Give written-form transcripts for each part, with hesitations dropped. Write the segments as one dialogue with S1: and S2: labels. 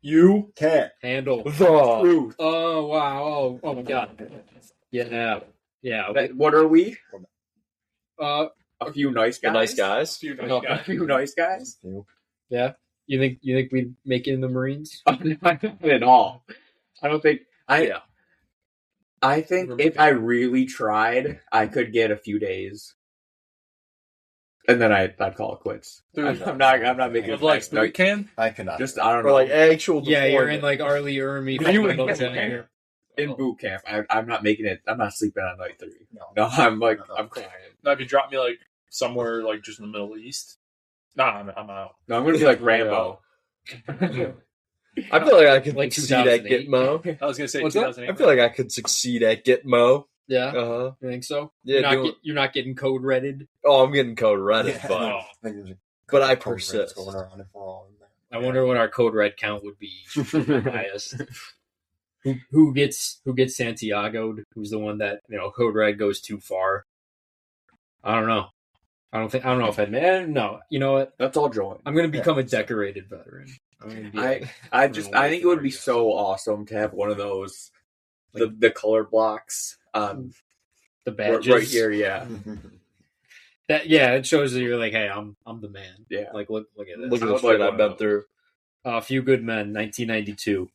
S1: You
S2: can't
S3: handle
S1: the
S3: truth. Oh wow! Oh my God! Yeah. Okay.
S4: What are we?
S3: A
S4: few nice guys.
S1: nice guys.
S4: A few nice guys.
S3: Yeah. You think we'd make it in the Marines?
S4: Not at all. I don't think. I think if I really tried, I could get a few days, and then I'd call it quits. I'm not making it
S1: like boot camp.
S2: I cannot.
S4: Just I don't
S1: Or
S4: know.
S1: like actual.
S3: Yeah, you're in like Arlie Ermy.
S4: In boot camp. I'm not making it. I'm not sleeping on night 3. No, I'm crying.
S1: Now, if you drop me like somewhere like just in the Middle East, I'm out.
S4: No, I'm gonna be like Rambo.
S1: I feel like I could
S3: Like
S1: succeed at
S3: 2008.
S1: Gitmo.
S5: I was gonna say
S3: What's that?
S5: 2008.
S1: I feel like I could succeed at Gitmo.
S3: Yeah,
S1: Uh-huh.
S3: you think so?
S1: Yeah,
S3: You're not getting code redded.
S1: Oh, I'm getting code Reddit,
S2: Yeah.
S1: but
S2: I think there's a
S1: but I
S2: code red
S1: persist.
S2: going around if we're all in there.
S3: I wonder what our code red count would be highest. Who gets Santiago'd? Who's the one that code red goes too far? I don't know. I don't know if I'd no. You know what?
S4: That's all joy.
S3: I'm gonna become a decorated veteran.
S4: I think it would be so awesome to have one of those the color blocks
S3: the badges
S4: right here. Yeah,
S3: it shows that you're like, hey, I'm the man.
S4: Yeah.
S3: Like look at this.
S1: Look at
S4: I
S1: the
S4: would
S1: shit
S4: like
S1: I've
S4: one
S1: been
S4: of
S1: through.
S3: A Few Good Men, 1992.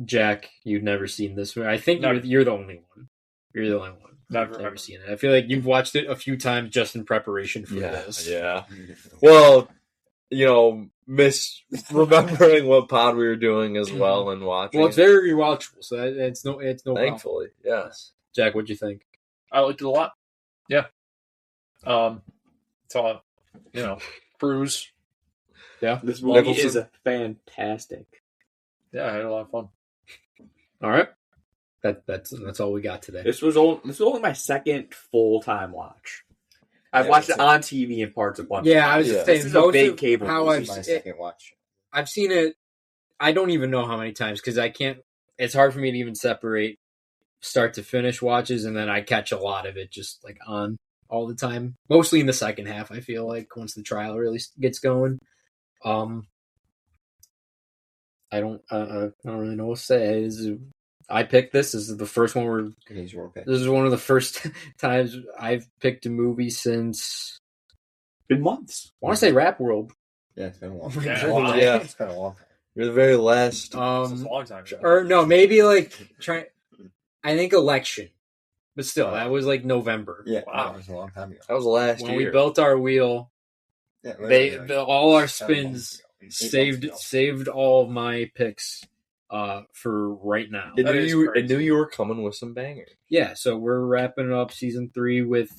S3: Jack, you've never seen this movie. I think you're the only one. You're the only one. Never seen it. I feel like you've watched it a few times just in preparation for this.
S1: Yeah. Well, misremembering what pod we were doing as well and watching.
S3: Well, it's very rewatchable, so it's no
S1: Thankfully, yes.
S3: Jack, what'd you think?
S5: I liked it a lot. Yeah. It's all Cruise.
S3: Yeah,
S4: this movie
S1: Nicholson.
S4: is fantastic.
S5: Yeah, I had a lot of fun.
S3: All right. That's all we got today.
S4: This was only my second full time watch. I've watched it on TV in parts of bunch.
S3: Yeah, I was just saying,
S4: this is a big cable.
S3: how
S4: movie.
S2: This is my second watch.
S3: I've seen it. I don't even know how many times because I can't. It's hard for me to even separate start to finish watches, and then I catch a lot of it just like on all the time. Mostly in the second half, I feel like once the trial really gets going. I don't really know what to say. I picked this. This is the first one This is one of the first times I've picked a movie since.
S4: Been months.
S3: I want to say Rap World.
S2: Yeah, it's been a long
S5: Yeah.
S2: time.
S1: Wow. Yeah.
S2: It's been a long time.
S1: You're the very last.
S5: It's a long time ago.
S3: Or no, maybe like I think Election, but still, that was like November.
S2: Yeah,
S5: Wow.
S2: that was a long time ago.
S1: That was last
S3: When
S1: year.
S3: we built our wheel,
S2: Yeah,
S3: all our
S2: 7 months
S3: spins
S2: ago. 8 months ago.
S3: saved all of my picks for right now.
S1: I
S5: That is
S1: knew
S5: crazy.
S1: you were coming with some bangers.
S3: Yeah, so we're wrapping up season 3 with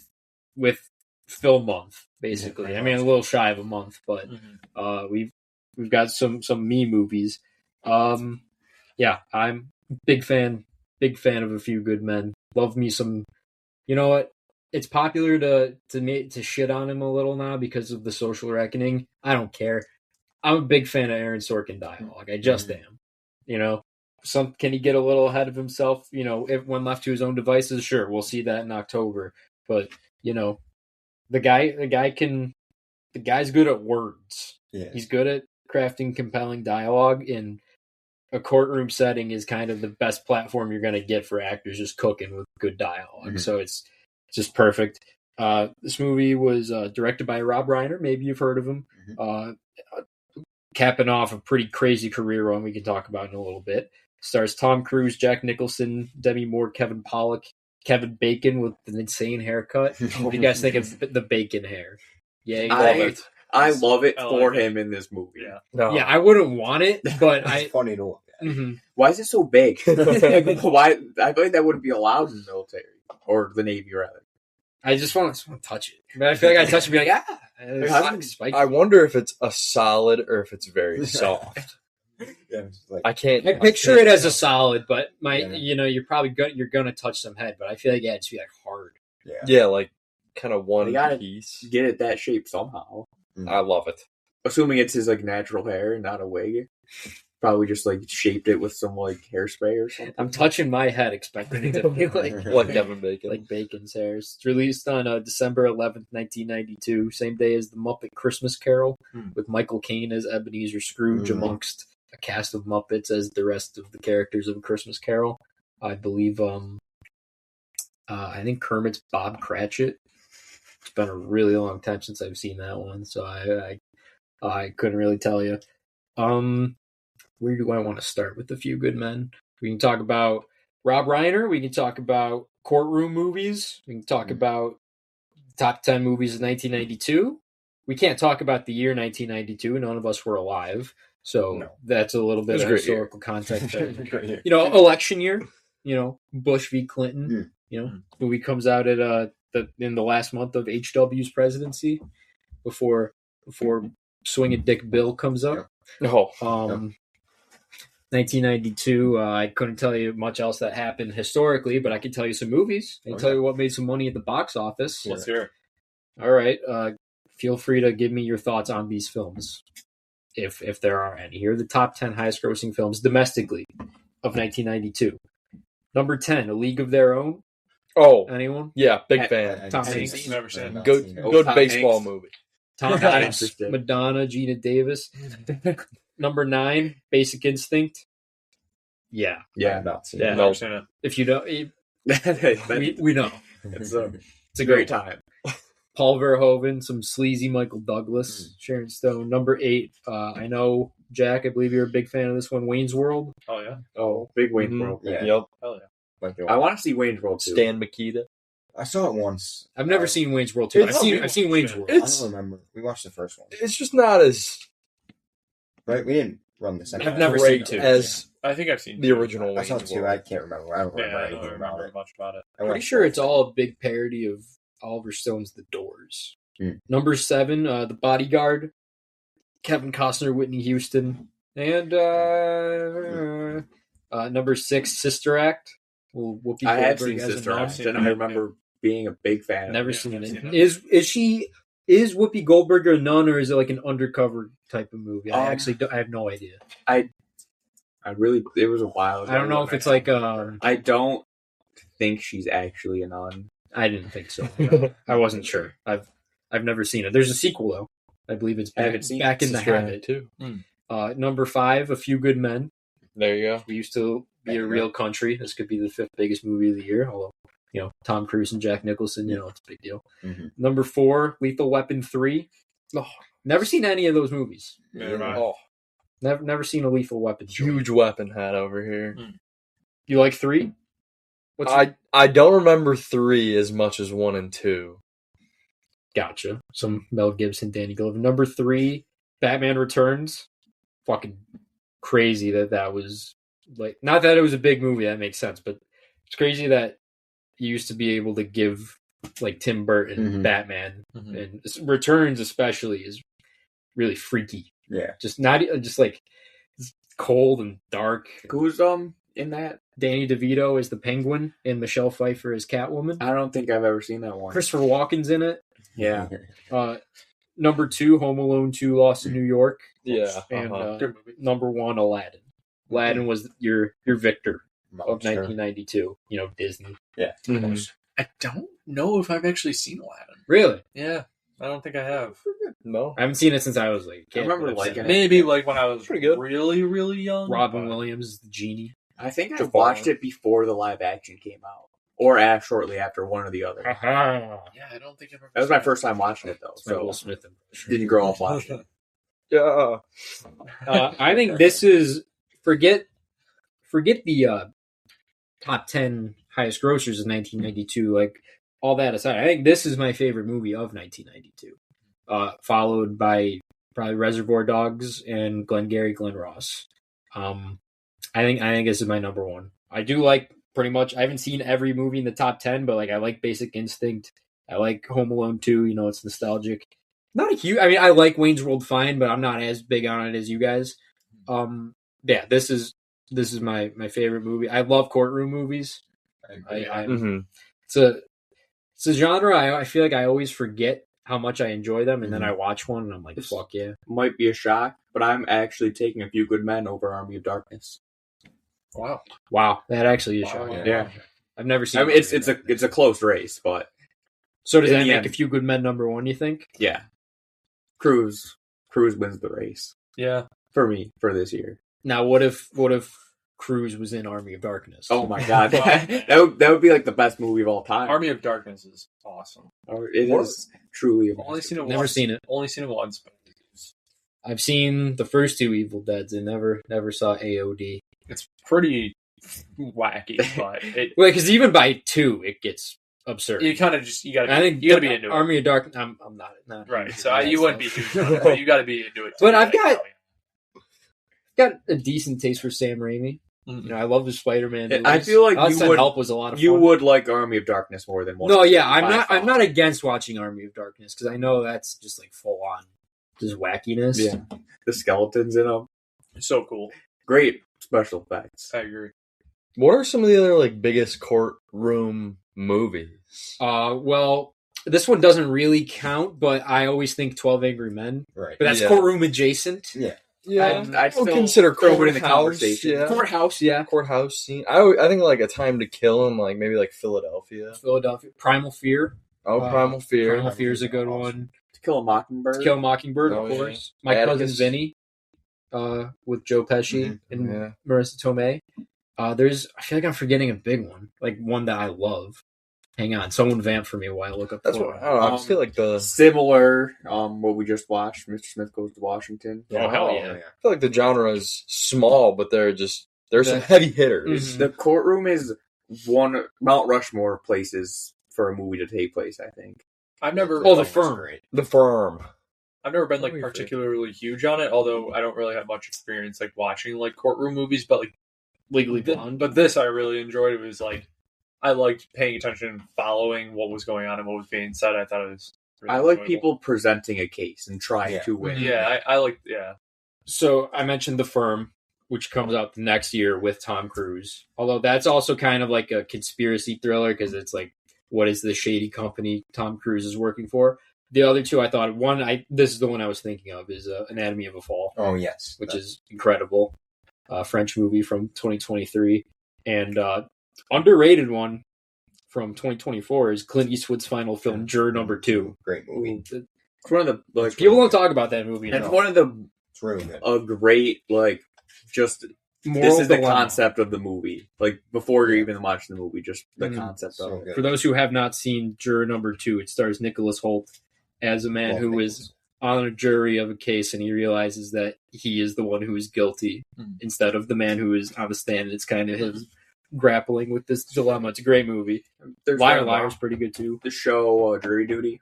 S3: film month, basically.
S2: Yeah,
S3: I mean, a little shy of a month, but we've got some me movies. Yeah, I'm big fan of A Few Good Men. Love me some. You know what? It's popular to shit on him a little now because of The Social Reckoning. I don't care. I'm a big fan of Aaron Sorkin dialogue. I just am. Can he get a little ahead of himself? If when left to his own devices, sure, we'll see that in October. But the guy's good at words.
S2: Yeah.
S3: He's good at crafting compelling dialogue, and a courtroom setting is kind of the best platform you're going to get for actors just cooking with good dialogue.
S2: Mm-hmm.
S3: So it's just perfect. This movie was directed by Rob Reiner. Maybe you've heard of him.
S2: Mm-hmm.
S3: Capping off a pretty crazy career run we can talk about in a little bit. Stars Tom Cruise, Jack Nicholson, Demi Moore, Kevin Pollak, Kevin Bacon with an insane haircut. What do you guys think of the Bacon hair? Yeah,
S4: I love it
S5: I
S4: for
S5: like
S4: him in this movie.
S5: Yeah.
S1: No.
S3: Yeah, I wouldn't want it, but
S2: It's funny to look at.
S3: Mhm.
S4: Why is it so big? Why? I feel like that wouldn't be allowed in the military or the Navy, rather.
S3: I just want to touch it. But I feel like I touch it and be like, it's spiky.
S1: I wonder if it's a solid or if it's very soft.
S2: Yeah, it's like,
S1: I can't.
S3: I picture it as a solid, but
S2: Yeah.
S3: you're probably you're gonna touch some head, but I feel like it should be like hard.
S1: Yeah, like kind of one
S4: They gotta
S1: piece.
S4: get it that shape somehow.
S1: I love it.
S4: assuming it's his like natural hair and not a wig. Probably just like shaped it with some like hairspray or something.
S3: I'm touching my head, expecting it to be like
S5: Kevin Bacon.
S3: like Bacon's hair. It's released on December 11th, 1992, same day as the Muppet Christmas Carol, with Michael Caine as Ebenezer Scrooge amongst a cast of Muppets as the rest of the characters of A Christmas Carol. I believe, I think Kermit's Bob Cratchit. It's been a really long time since I've seen that one, so I couldn't really tell you. Where do I want to start with A Few Good Men? We can talk about Rob Reiner. We can talk about courtroom movies. We can talk about top 10 movies of 1992. We can't talk about the year 1992. None of us were alive. So that's a little bit of historical context. Election year, Bush v. Clinton, movie comes out at in the last month of H.W.'s presidency before Swinging Dick Bill comes up. 1992, I couldn't tell you much else that happened historically, but I can tell you some movies. I can tell you what made some money at the box office.
S1: Let's hear it.
S3: All right. Feel free to give me your thoughts on these films, if there are any. Here are the top 10 highest grossing films domestically of 1992. Number 10, A League of Their Own.
S5: Oh,
S3: anyone?
S5: Yeah, big fan.
S3: Tom Hanks.
S1: Never seen it.
S5: Good
S4: Tom
S5: baseball
S4: Hanks.
S5: movie.
S3: Tom Hanks, Madonna, Gina Davis. Number 9, Basic Instinct. Yeah.
S2: I've not seen
S3: Yeah.
S2: it.
S1: Never seen it.
S3: If you don't, we know.
S4: It's
S3: It's a
S4: great
S3: great time.
S4: time.
S3: Paul Verhoeven, some sleazy Michael Douglas, Sharon Stone. Number 8, I know, Jack, I believe you're a big fan of this one, Wayne's World.
S1: Oh, yeah.
S4: Oh, big Wayne's
S5: Mhm.
S4: World.
S2: Yeah.
S5: Yep.
S1: Hell yeah.
S2: Like,
S4: I want to see Wayne's World too.
S5: Stan Mikita.
S2: I saw it once.
S3: I've never seen Wayne's World 2. I've seen Wayne's World.
S2: I don't remember. We watched the first one.
S5: It's just not as
S2: Right? We didn't run the second
S3: I've
S2: one.
S3: never
S5: great
S3: seen two.
S5: as
S1: I think I've seen
S5: the original
S2: I saw
S5: Wayne's
S2: two.
S5: World.
S2: I can't remember. I don't remember
S1: Yeah, I
S2: anything
S1: don't
S2: about
S1: remember
S2: it.
S1: much about it.
S2: I
S3: Pretty
S2: watched
S3: sure
S2: both.
S3: it's all a big parody of Oliver Stone's The Doors.
S2: Mm.
S3: Number 7, The Bodyguard, Kevin Costner, Whitney Houston, and number 6, Sister Act. Well, Whoopi
S4: I have
S3: Goldberg
S4: seen
S3: as a
S4: Sister
S3: nun.
S4: Act, and I remember being a big fan.
S3: Never
S1: Yeah,
S3: seen
S1: I've
S3: it.
S1: seen it.
S3: Is Whoopi Goldberg a nun, or is it like an undercover type of movie? I have no idea.
S4: It was a while ago.
S3: I don't know if it's like
S4: I don't think she's actually a nun.
S3: I didn't think so. I wasn't sure. I've never seen it. There's a sequel though. I believe it's
S4: I haven't seen
S3: back in the
S5: Sister Act
S3: habit.
S5: too.
S3: Number 5, A Few Good Men.
S5: There you go.
S3: We used to be a real country. This could be the 5th biggest movie of the year. Although, Tom Cruise and Jack Nicholson, it's a big deal.
S2: Mhm.
S3: Number 4, Lethal Weapon 3. Oh, never seen any of those movies.
S1: Never mind.
S5: Oh,
S3: Never seen a Lethal Weapon.
S5: huge weapon hat over here.
S3: You like 3?
S5: I don't remember 3 as much as 1 and 2.
S3: Gotcha. Some Mel Gibson, Danny Glover. Number 3, Batman Returns. Fucking crazy that was like, not that it was a big movie, that makes sense, but it's crazy that you used to be able to give like Tim Burton Batman, and Returns especially is really freaky.
S2: Yeah.
S3: Just like it's cold and dark.
S4: Who's in that?
S3: Danny DeVito is the Penguin and Michelle Pfeiffer is Catwoman.
S4: I don't think I've ever seen that one.
S3: Christopher Walken's in it.
S4: Yeah.
S3: Number 2, Home Alone 2, Lost in New York.
S5: Yeah.
S3: And
S1: Good movie.
S3: number 1, Aladdin. Aladdin was your victor of
S2: Sure.
S3: 1992. Disney.
S2: Yeah.
S1: I don't know if I've actually seen Aladdin.
S3: Really?
S1: Yeah, I don't think I have.
S5: No.
S3: I haven't seen it since I was like a kid.
S4: I remember
S3: but I've
S4: liking
S3: seen
S4: it.
S1: Maybe like when I was
S5: Pretty good.
S1: really, really young.
S3: Robin
S1: but-
S3: Williams is the genie.
S4: I think I
S5: Jafar.
S4: watched it before the live action came out, or shortly after, one or the other.
S3: Uh-huh.
S1: Yeah, I don't think I've ever.
S4: That was my
S1: seen
S4: first time watching it though,
S3: It's my
S4: so
S3: Will Smith impression.
S4: didn't grow up watching it.
S5: Yeah.
S3: I think this is forget the top 10 highest grossers of 1992. Like all that aside, I think this is my favorite movie of 1992. Followed by probably Reservoir Dogs and Glengarry Glen Ross. I think this is my number 1. I do like pretty much. I haven't seen every movie in the top 10, but like I like Basic Instinct. I like Home Alone 2. It's nostalgic. Not a huge. I mean, I like Wayne's World fine, but I'm not as big on it as you guys. Yeah, this is my favorite movie. I love courtroom movies. It's a genre I feel like I always forget how much I enjoy them, and then I watch one and I'm like, fuck yeah.
S4: Might be a shock, but I'm actually taking A Few Good Men over Army of Darkness.
S3: Wow, that actually is shocking.
S4: Yeah.
S3: I've never seen.
S4: I mean, it's a close race, but
S3: so does
S4: in
S3: that
S4: the
S3: make
S4: end-
S3: A Few Good Men number one? You think?
S4: yeah, Cruise wins the race
S1: Yeah.
S4: for me for this year.
S3: Now, what if Cruise was in Army of Darkness?
S4: Oh my god, that would be like the best movie of all time.
S1: Army of Darkness is awesome.
S4: It is truly
S1: Only
S4: amazing.
S1: seen it
S3: Never
S1: once.
S3: seen it.
S1: Only seen it once. But
S3: I've seen the first two Evil Deads and never saw AOD.
S1: it's pretty wacky, but
S3: Well, because even by 2, it gets absurd.
S1: you kind of just you gotta
S3: I think
S1: you gotta be into it,
S3: Army of Darkness. I'm not
S1: right? So you wouldn't be huge on it, but you got to be into it.
S3: But
S1: too.
S3: I've got-
S1: oh,
S3: got a decent taste for Sam Raimi.
S1: yeah.
S3: You know, I love the Spider-Man movies.
S4: I feel like
S3: Outside
S4: you would-
S3: Help was a lot of fun.
S4: You would like Army of Darkness more than one.
S3: No, yeah, I'm
S4: by
S3: not.
S4: far.
S3: I'm not against watching Army of Darkness because I know that's just like full on, just wackiness.
S4: Yeah, the skeletons in them.
S1: So cool.
S4: Great special effects.
S1: I agree.
S5: What are some of the other like biggest courtroom movies?
S3: Well, this one doesn't really count, but I always think 12 Angry Men.
S2: Right.
S3: But that's
S5: Yeah.
S3: courtroom adjacent.
S2: Yeah.
S5: Yeah,
S4: I'd
S5: I
S4: still
S5: would consider
S4: throw it in the
S5: courthouse.
S4: conversation.
S5: Yeah,
S3: Courthouse, yeah.
S5: courthouse scene. I think like A Time to Kill in like maybe like Philadelphia.
S3: Philadelphia. Primal Fear.
S5: Oh, Primal Fear.
S3: Primal Fear is a good one.
S4: To Kill a Mockingbird.
S3: To Kill a Mockingbird,
S5: Oh,
S3: of
S5: yeah.
S3: course. My
S5: Atticus.
S3: Cousin Vinny, with Joe Pesci
S2: Mhm.
S3: and
S5: Yeah.
S3: Marissa Tomei. I feel like I'm forgetting a big one, like one that I love. Hang on, someone vamp for me while I look up.
S5: That's
S3: the
S5: what I don't know. I just feel like the
S4: Similar, what we just watched, Mr. Smith Goes to Washington.
S1: Oh, hell yeah.
S5: I feel like the genre is small, but there's some
S3: The-
S5: heavy hitters.
S3: Mhm.
S4: The courtroom is one Mount Rushmore places for a movie to take place, I think.
S1: I've never.
S3: Oh, The Firm.
S5: The Firm.
S1: I've never been like
S5: What do you think?
S1: particularly huge on it, although I don't really have much experience like watching like courtroom movies. But like
S3: Legally Blonde.
S1: but this I really enjoyed. It was like I liked paying attention and following what was going on and what was being said. I thought it was. Really
S4: I like
S1: enjoyable.
S4: people presenting a case and trying
S2: Yeah.
S4: to win.
S1: Yeah, I like. Yeah,
S3: So I mentioned The Firm, which comes out the next year with Tom Cruise. Although that's also kind of like a conspiracy thriller because it's like, what is the shady company Tom Cruise is working for? The other two, I thought this is the one I was thinking of is Anatomy of a Fall,
S2: Oh yes.
S3: which is incredible. French movie from 2023, and underrated one from 2024 is Clint Eastwood's final film, Juror Number 2.
S2: Great movie.
S4: It's one of the like
S3: People don't talk about that movie
S4: it's
S3: enough.
S4: one of the
S2: It's really good.
S4: a great like just
S3: Moral
S4: this is the
S3: dilemma.
S4: concept of the movie. Like before you're even watching the movie, just the concept
S2: So
S4: of it.
S2: good.
S3: For those who have not seen Juror Number 2, it stars Nicholas Hoult as a man
S2: Love
S3: who
S2: Nicholas.
S3: is on a jury of a case and he realizes that he is the one who is guilty instead of the man who is on the stand. It's kind of him grappling with this dilemma. It's a great movie.
S4: There's
S3: Liar
S4: that,
S3: Liar's pretty good too.
S4: the show Jury Duty.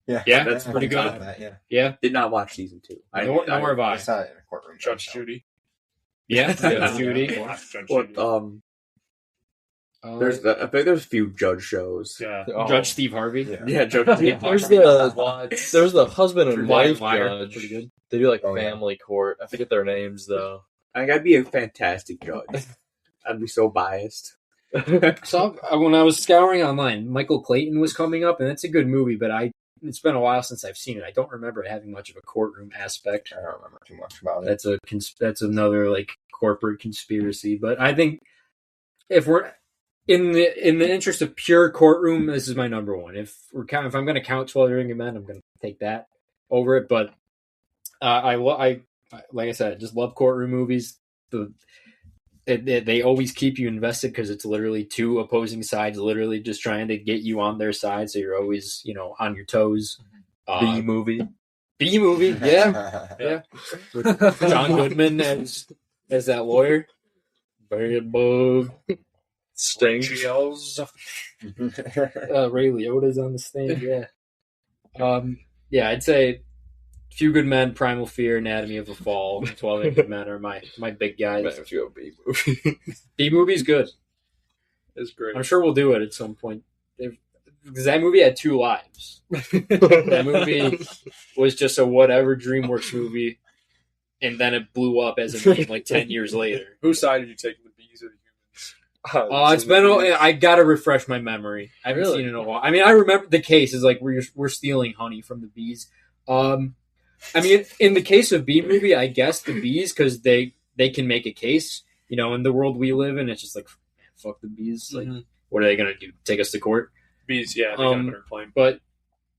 S3: Yeah,
S4: that's
S3: pretty good.
S2: I saw that, yeah.
S3: Yeah,
S4: Did not watch season 2.
S3: nor have
S2: I
S3: I.
S2: saw it in a courtroom.
S1: Judge
S2: so.
S1: Judy.
S3: Yeah,
S4: Yeah.
S3: Judy.
S1: Watch Judge
S4: What
S1: Judy.
S4: I think there's a few judge shows.
S1: Yeah.
S5: Oh.
S3: Judge Steve Harvey.
S2: Yeah.
S4: Yeah, Judge
S5: There's the husband and
S3: Liar
S5: wife
S3: Liar,
S5: judge.
S3: pretty good.
S5: They do like
S2: Oh, yeah.
S5: family court. I forget their names though.
S4: I think I'd be a fantastic judge. I'd be so biased.
S3: So when I was scouring online, Michael Clayton was coming up, and it's a good movie, but it's been a while since I've seen it. I don't remember it having much of a courtroom aspect.
S2: I don't remember too much about it.
S3: That's another like corporate conspiracy. But I think if we're in the interest of pure courtroom, this is my number one. If I'm going to count 12 Angry Men, I'm going to take that over it. But I like I said, I just love courtroom movies. They always keep you invested because it's literally two opposing sides, literally just trying to get you on their side. So you're always on your toes.
S5: B movie.
S3: B movie, yeah. Yeah. With John Goodman as that lawyer. Bad bug.
S5: Sting.
S1: GLs.
S3: Ray Liotta's on the stand, yeah. Yeah, I'd say Few Good Men, Primal Fear, Anatomy of a Fall, 12 Angry Men are my big guys.
S5: Man, if you go B movie.
S3: B movie's good.
S1: It's great.
S3: I'm sure we'll do it at some point. Because that movie had two lives. That movie was just a whatever DreamWorks movie, and then it blew up as a meme like 10 years later.
S1: Whose side did you take, the bees or the humans?
S3: It's been. I gotta refresh my memory. I haven't seen it in a while. I mean, I remember the case is like we're stealing honey from the bees. I mean, in the case of Bee Movie, I guess the bees because they can make a case. You know, in the world we live in, it's just like fuck the bees. Like, what are they gonna do? Take us to court?
S1: Bees, yeah, they got a better claim.
S3: But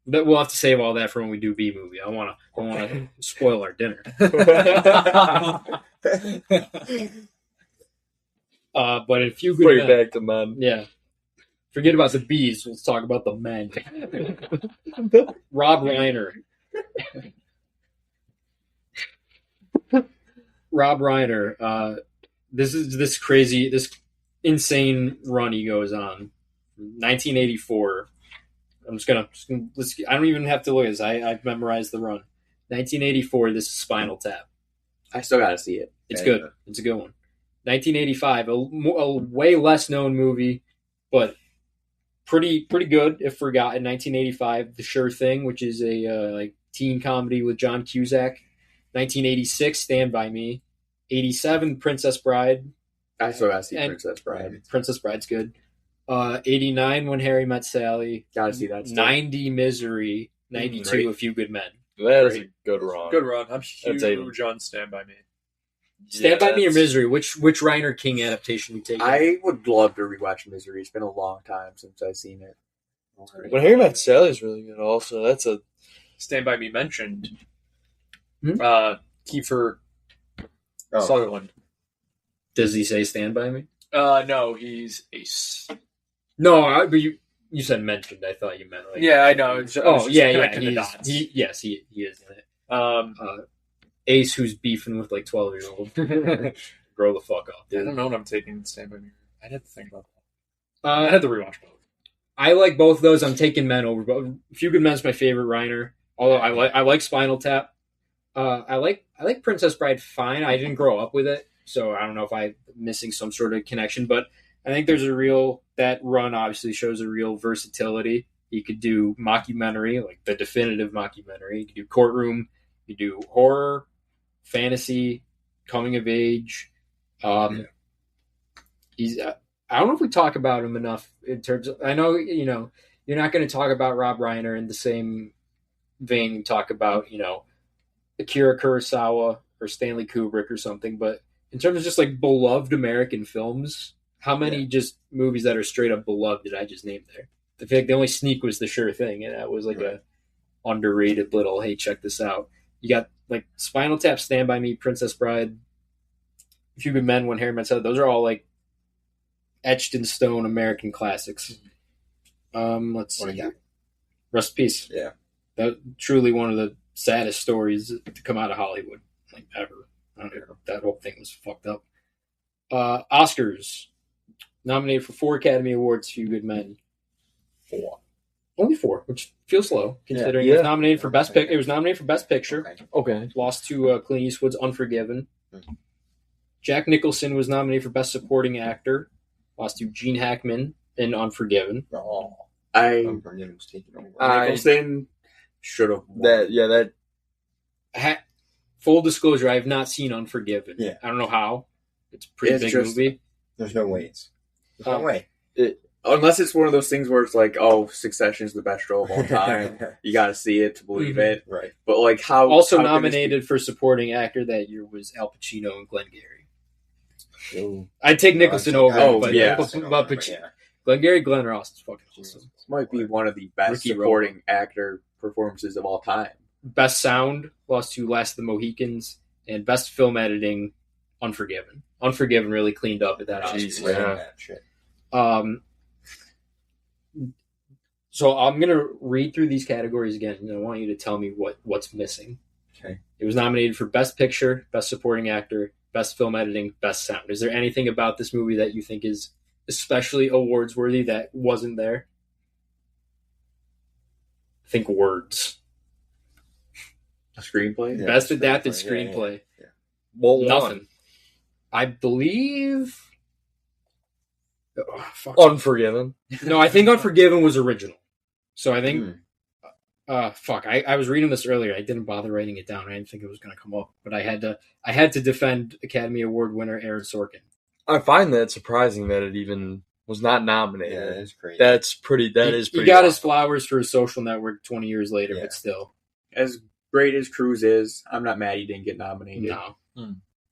S3: we'll have to save all that for when we do Bee Movie. I don't want to spoil our dinner. But a few good
S5: Bring
S3: men.
S5: it back to men.
S3: Yeah. Forget about the bees. Let's talk about the men. Rob Reiner. Rob Reiner. This insane run he goes on. 1984. I don't even have to look at this. I've memorized the run. 1984. This is Spinal Tap.
S4: I still got to see it.
S3: It's good. It's a good one. 1985, a way less known movie, but pretty good if forgotten. 1985, The Sure Thing, which is a like teen comedy with John Cusack. 1986, Stand By Me. 87, Princess Bride.
S4: I still got to see Princess Bride.
S3: Princess Bride's good. 89, When Harry Met Sally.
S4: Got to see that. Still.
S3: 90, Misery. 92, A Few Good Men.
S5: That is a good run.
S1: Good run. I'm huge on Stand By Me.
S3: Stand By Me or Misery? Which Reiner King adaptation we take?
S4: I would love to rewatch Misery. It's been a long time since I've seen it.
S5: When Harry Met Sally is really good also. That's a...
S1: Stand By Me mentioned Kiefer Sutherland.
S3: Does he say Stand By Me?
S1: No, he's Ace.
S3: No, but you said mentioned. I thought you meant like...
S1: Yeah, I know.
S3: Yeah. He is in it. Ace, who's beefing with like 12-year-old. Grow the fuck up.
S1: I don't know what I'm taking Stand By Me. I'd have to think about that. I had to rewatch both.
S3: I like both of those. I'm taking Men over both. A Few Good Men's my favorite Reiner. Although I like Spinal Tap. I like Princess Bride fine. I didn't grow up with it, so I don't know if I'm missing some sort of connection. But I think there's that run obviously shows a real versatility. You could do mockumentary, like the definitive mockumentary. You could do courtroom. You could do horror, fantasy, coming of age. He's. I don't know if we talk about him enough in terms of. I know you're not going to talk about Rob Reiner in the same vein you talk about Akira Kurosawa or Stanley Kubrick or something, but in terms of just like beloved American films, how many just movies that are straight up beloved did I just name there? I feel like the only sneak was The Sure Thing, and that was like a underrated little, hey, check this out. You got like Spinal Tap, Stand By Me, Princess Bride, A Few Good Men, When Harry Met Sally. Those are all like etched in stone American classics. Let's see. Rest in peace.
S2: Yeah.
S3: That truly one of the saddest stories to come out of Hollywood, like ever. I don't know. That whole thing was fucked up. Oscars. Nominated for 4 Academy Awards, Few Good Men. 4. Only 4, which feels low, considering it was nominated for Best Pick. It was nominated for Best Picture.
S5: Okay.
S3: Lost to Clint Eastwood's Unforgiven. Jack Nicholson was nominated for Best Supporting Actor. Lost to Gene Hackman in Unforgiven.
S2: Unforgiven was taken over.
S4: Nicholson should have won.
S3: Full disclosure, I have not seen Unforgiven.
S2: Yeah.
S3: I don't know how. It's a pretty big movie.
S2: There's no ways. There's no way.
S4: Unless it's one of those things where it's like, Succession is the best show of all time. You got to see it to believe it.
S2: Right.
S4: But like how...
S3: Also nominated for supporting actor that year was Al Pacino and Glengarry.
S2: Ooh.
S3: I'd take Nicholson over.
S2: But
S3: Glengarry, Glenn Ross is fucking awesome.
S4: This might be one of the best supporting actor performances of all time.
S3: Best sound, lost to Last of the Mohicans, and best film editing, Unforgiven. Unforgiven really cleaned up at that Oscars. So I'm going to read through these categories again, and I want you to tell me what's missing.
S2: Okay.
S3: It was nominated for Best Picture, Best Supporting Actor, Best Film Editing, Best Sound. Is there anything about this movie that you think is especially awards worthy that wasn't there? I think words.
S4: A screenplay?
S3: Yeah, Best adapted screenplay.
S2: Yeah.
S5: Well,
S3: nothing. I believe...
S5: Unforgiven.
S3: No, I think Unforgiven was original. So I think... I was reading this earlier. I didn't bother writing it down. I didn't think it was going to come up. But I had to defend Academy Award winner Aaron Sorkin.
S5: I find that surprising that it even was not nominated.
S2: Yeah, it's crazy.
S5: That is pretty.
S3: He got his flowers for his Social Network 20 years later, but still,
S4: as great as Cruise is, I'm not mad he didn't get nominated.
S3: No,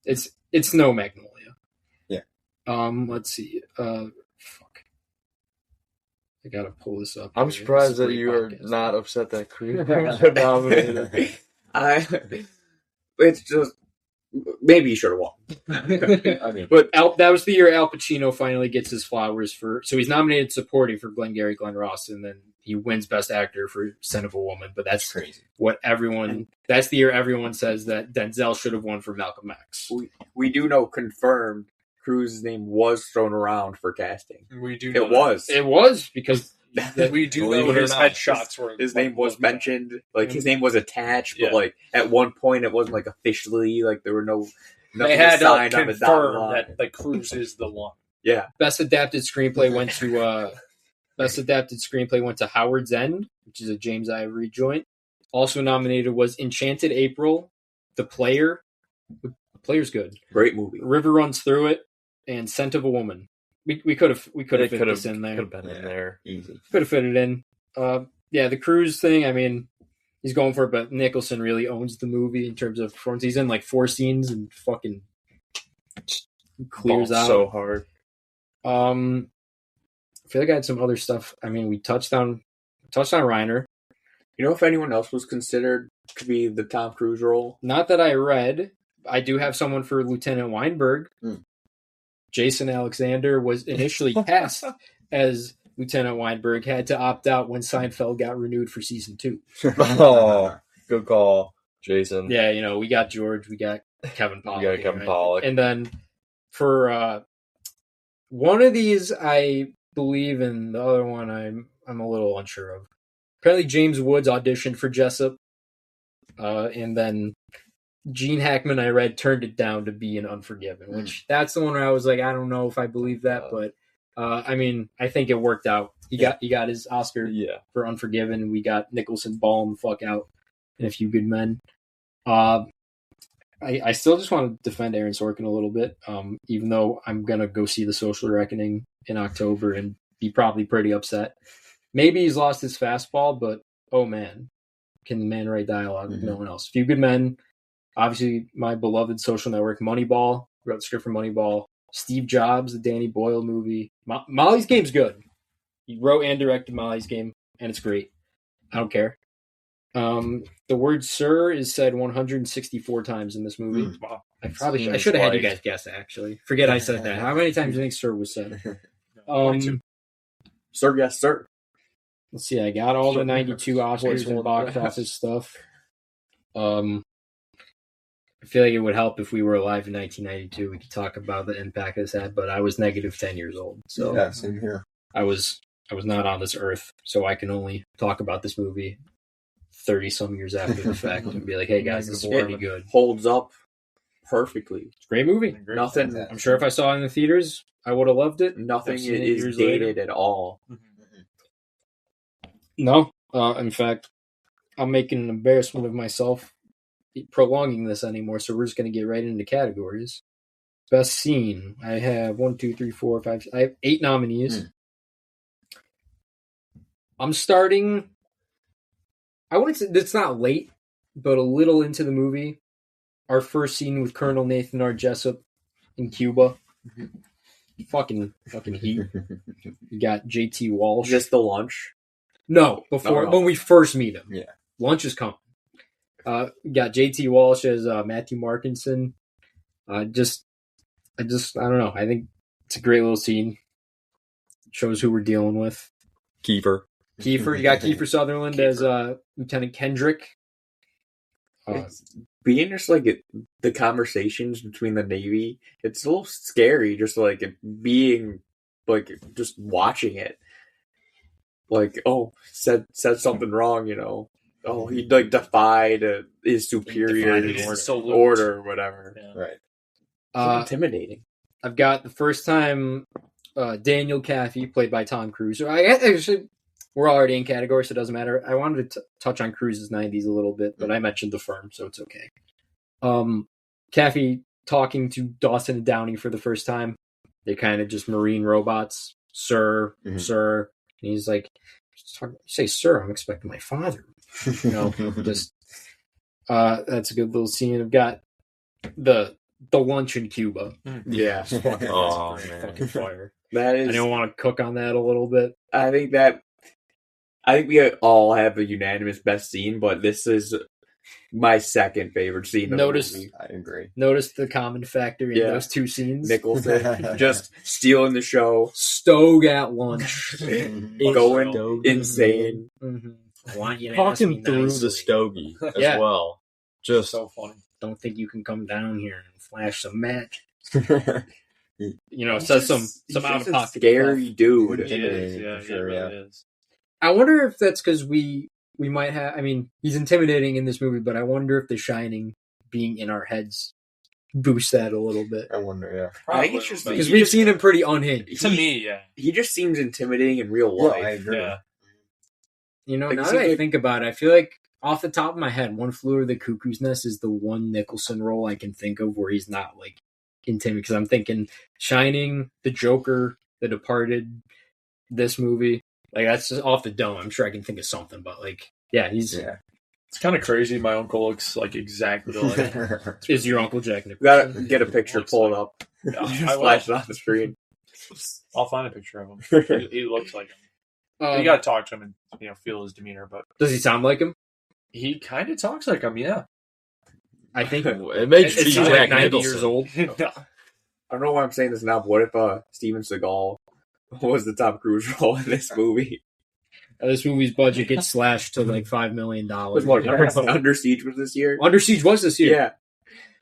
S3: it's no Magnolia.
S2: Yeah.
S3: Let's see. Fuck. I gotta pull this up.
S5: I'm surprised that you are not upset that Cruise was nominated.
S4: It's just maybe he should have won.
S2: I mean,
S3: But that was the year Al Pacino finally gets his flowers for. So he's nominated supporting for Glengarry Glen Ross, and then he wins Best Actor for Scent of a Woman. But that's
S2: crazy.
S3: That's the year everyone says that Denzel should have won for Malcolm X.
S4: We do know confirmed Cruise's name was thrown around for casting.
S1: We do.
S4: It was.
S3: It was because
S1: We do
S5: Believe
S1: know
S5: it or
S1: his
S5: not.
S1: headshots were.
S4: His name was mentioned, like his name was attached, but
S1: Yeah.
S4: like at one point it wasn't like officially, like there were nothing
S1: They had to
S4: signed on the dotted
S1: confirm
S4: line.
S1: that the Cruise is the one.
S4: Yeah,
S3: Best Adapted Screenplay went to Howard's End, which is a James Ivory joint. Also nominated was Enchanted April, The Player. The Player's good.
S4: great movie.
S3: River Runs Through It, and Scent of a Woman. We could have fit this in there.
S5: Could have been in there.
S2: Easy.
S3: Could have fit it in. The Cruise thing. I mean, he's going for it, but Nicholson really owns the movie in terms of performance. He's in like 4 scenes and fucking clears
S5: Balls
S3: out
S5: so hard.
S3: I feel like I had some other stuff. I mean, we touched on Reiner.
S4: You know if anyone else was considered to be the Tom Cruise role?
S3: Not that I read. I do have someone for Lieutenant Weinberg. Jason Alexander was initially cast as Lieutenant Weinberg, had to opt out when Seinfeld got renewed for season 2.
S5: Oh, good call, Jason.
S3: Yeah, we got George, we got Kevin Pollak.
S5: You got Kevin Pollak.
S3: And then for one of these I believe, and the other one I'm a little unsure of. Apparently James Woods auditioned for Jessup. And then Gene Hackman, I read, turned it down to be in Unforgiven, which that's the one where I was like, I don't know if I believe that, but I mean, I think it worked out. He got his Oscar for Unforgiven. We got Nicholson balling the fuck out in A Few Good Men. I still just want to defend Aaron Sorkin a little bit, even though I'm gonna go see The Social Reckoning in October and be probably pretty upset. Maybe he's lost his fastball, but oh man, can the man write dialogue like no one else? A Few Good Men. Obviously, my beloved Social Network, Moneyball. Wrote the script for Moneyball. Steve Jobs, the Danny Boyle movie. Molly's Game's good. He wrote and directed Molly's Game, and it's great. I don't care. The word "sir" is said 164 times in this movie.
S1: Wow.
S3: I should have had you guys guess, actually. Forget I said that. How many times do you think "sir" was said?
S4: Sir, yes, sir.
S3: Let's see. I got all the 92 Oscars and box office stuff. I feel like it would help if we were alive in 1992. We could talk about the impact this had, but I was negative 10 years old, so
S2: Yeah, same here.
S3: I was not on this earth, so I can only talk about this movie 30 some years after the fact and be like, "Hey guys, this is pretty good."
S4: Holds up perfectly.
S3: It's a great movie.
S4: Nothing.
S3: I'm sure if I saw it in the theaters, I would have loved it.
S4: Nothing
S3: I've seen it
S4: is
S3: years
S4: dated
S3: later.
S4: at all.
S3: No, in fact, I'm making an embarrassment of myself prolonging this anymore, so we're just going to get right into categories. Best scene. I have 1, 2, 3, 4, 5. I have 8 nominees. I'm starting. I wouldn't say it's not late, but a little into the movie. Our first scene with Colonel Nathan R. Jessup in Cuba. Fucking heat. You got JT Walsh.
S4: Just the lunch.
S3: No, before when we first meet him.
S2: Yeah.
S3: Lunch is coming. Got JT Walsh as Matthew Markinson. I don't know. I think it's a great little scene. Shows who we're dealing with.
S5: Kiefer.
S3: You got Kiefer Sutherland as Lieutenant Kendrick.
S4: Being just like the conversations between the Navy, it's a little scary. Just like being like just watching it. Like, oh, said something wrong, Oh, he like defied his superior's order or whatever.
S1: Yeah.
S2: Right.
S4: It's intimidating.
S3: I've got the first time Daniel Kaffee, played by Tom Cruise. So we're already in category, so it doesn't matter. I wanted to touch on Cruise's 90s a little bit, but I mentioned The Firm, so it's okay. Kaffee talking to Dawson and Downey for the first time. They're kind of just marine robots. Sir, sir. And he's like, say, sir, I'm expecting my father. Just that's a good little scene. I've got the lunch in Cuba.
S4: Yeah.
S5: Oh, man.
S3: Fucking fire.
S4: That is.
S3: I don't want to cook on that a little bit.
S4: I think we all have a unanimous best scene, but this is my second favorite scene.
S3: Notice,
S4: of the movie.
S2: I agree.
S3: Notice the common factor in those two scenes.
S4: Nicholson just stealing the show,
S3: Stog at lunch,
S4: going insane.
S3: I want you to ask me
S5: Talking through
S3: nicely.
S5: the stogie as
S3: Yeah.
S5: well. Just
S1: So funny.
S3: Don't think you can come down here and flash some magic. It
S4: He's
S3: says
S4: just-
S3: some
S4: he's
S3: out
S4: just
S3: of
S4: a
S3: pocket
S4: scary
S3: stuff.
S4: dude.
S1: He is,
S2: Intimidating,
S1: yeah,
S2: for
S1: he
S2: sure,
S1: really
S2: yeah.
S1: is.
S3: I wonder if that's because we might have. I mean, he's intimidating in this movie, but I wonder if The Shining being in our heads boosts that a little bit
S2: I wonder,
S4: I think it's just
S1: Probably,
S3: because
S4: he
S3: we've
S4: just-
S3: seen him pretty unhinged.
S1: to me, yeah.
S4: He just seems intimidating in real
S2: yeah.
S4: life.
S2: I agree.
S1: Yeah.
S4: Like,
S3: Now
S4: it
S3: that
S4: seems
S3: I
S4: like-
S3: think about it, I feel like off the top of my head, One Flew Over the Cuckoo's Nest is the one Nicholson role I can think of where he's not like intimidating. Because I'm thinking Shining, The Joker, The Departed, this movie. Like that's just off the dome. I'm sure I can think of something, but like, yeah, he's
S2: Yeah.
S1: It's kind of crazy. My uncle looks like exactly like
S3: is your Uncle Jack
S4: We
S3: Nicholson.
S4: gotta get a picture, pull it up,
S1: I
S4: just
S1: will.
S4: flash it on the screen.
S1: I'll find a picture of him. He looks like him. You got to talk to him and feel his demeanor, but
S3: Does he sound like him?
S1: he kind of talks like him. Yeah.
S3: I think
S5: it makes
S3: it
S5: you
S3: seems
S5: Jack
S3: like 90
S5: Nicholson.
S3: years old.
S4: I don't know why I'm saying this now, but what if Steven Seagal was the Tom Cruise role in this movie?
S3: This movie's budget gets slashed to like $5 million.
S4: Was what Under Siege was this year?
S3: Under Siege was this year.
S4: Yeah.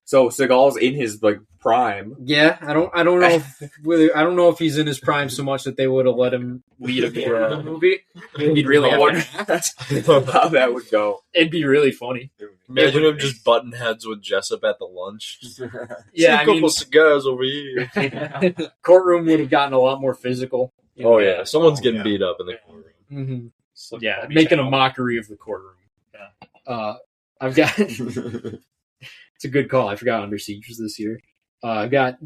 S4: So Seagal's in his like prime.
S3: Yeah, I don't know if he's in his prime so much that they would have let him lead a horror movie. He'd really have to act.
S4: How that would go.
S3: It'd be really funny.
S5: Imagine him just butting heads with Jessup at the lunch.
S3: Yeah,
S5: See a couple cigars over here.
S3: Courtroom would have gotten a lot more physical.
S5: Oh yeah, someone's getting beat up in the courtroom.
S3: Mm-hmm. Yeah, making a mockery of the courtroom.
S1: Yeah.
S3: I've got. It's a good call. I forgot Under Siege was this year. I've got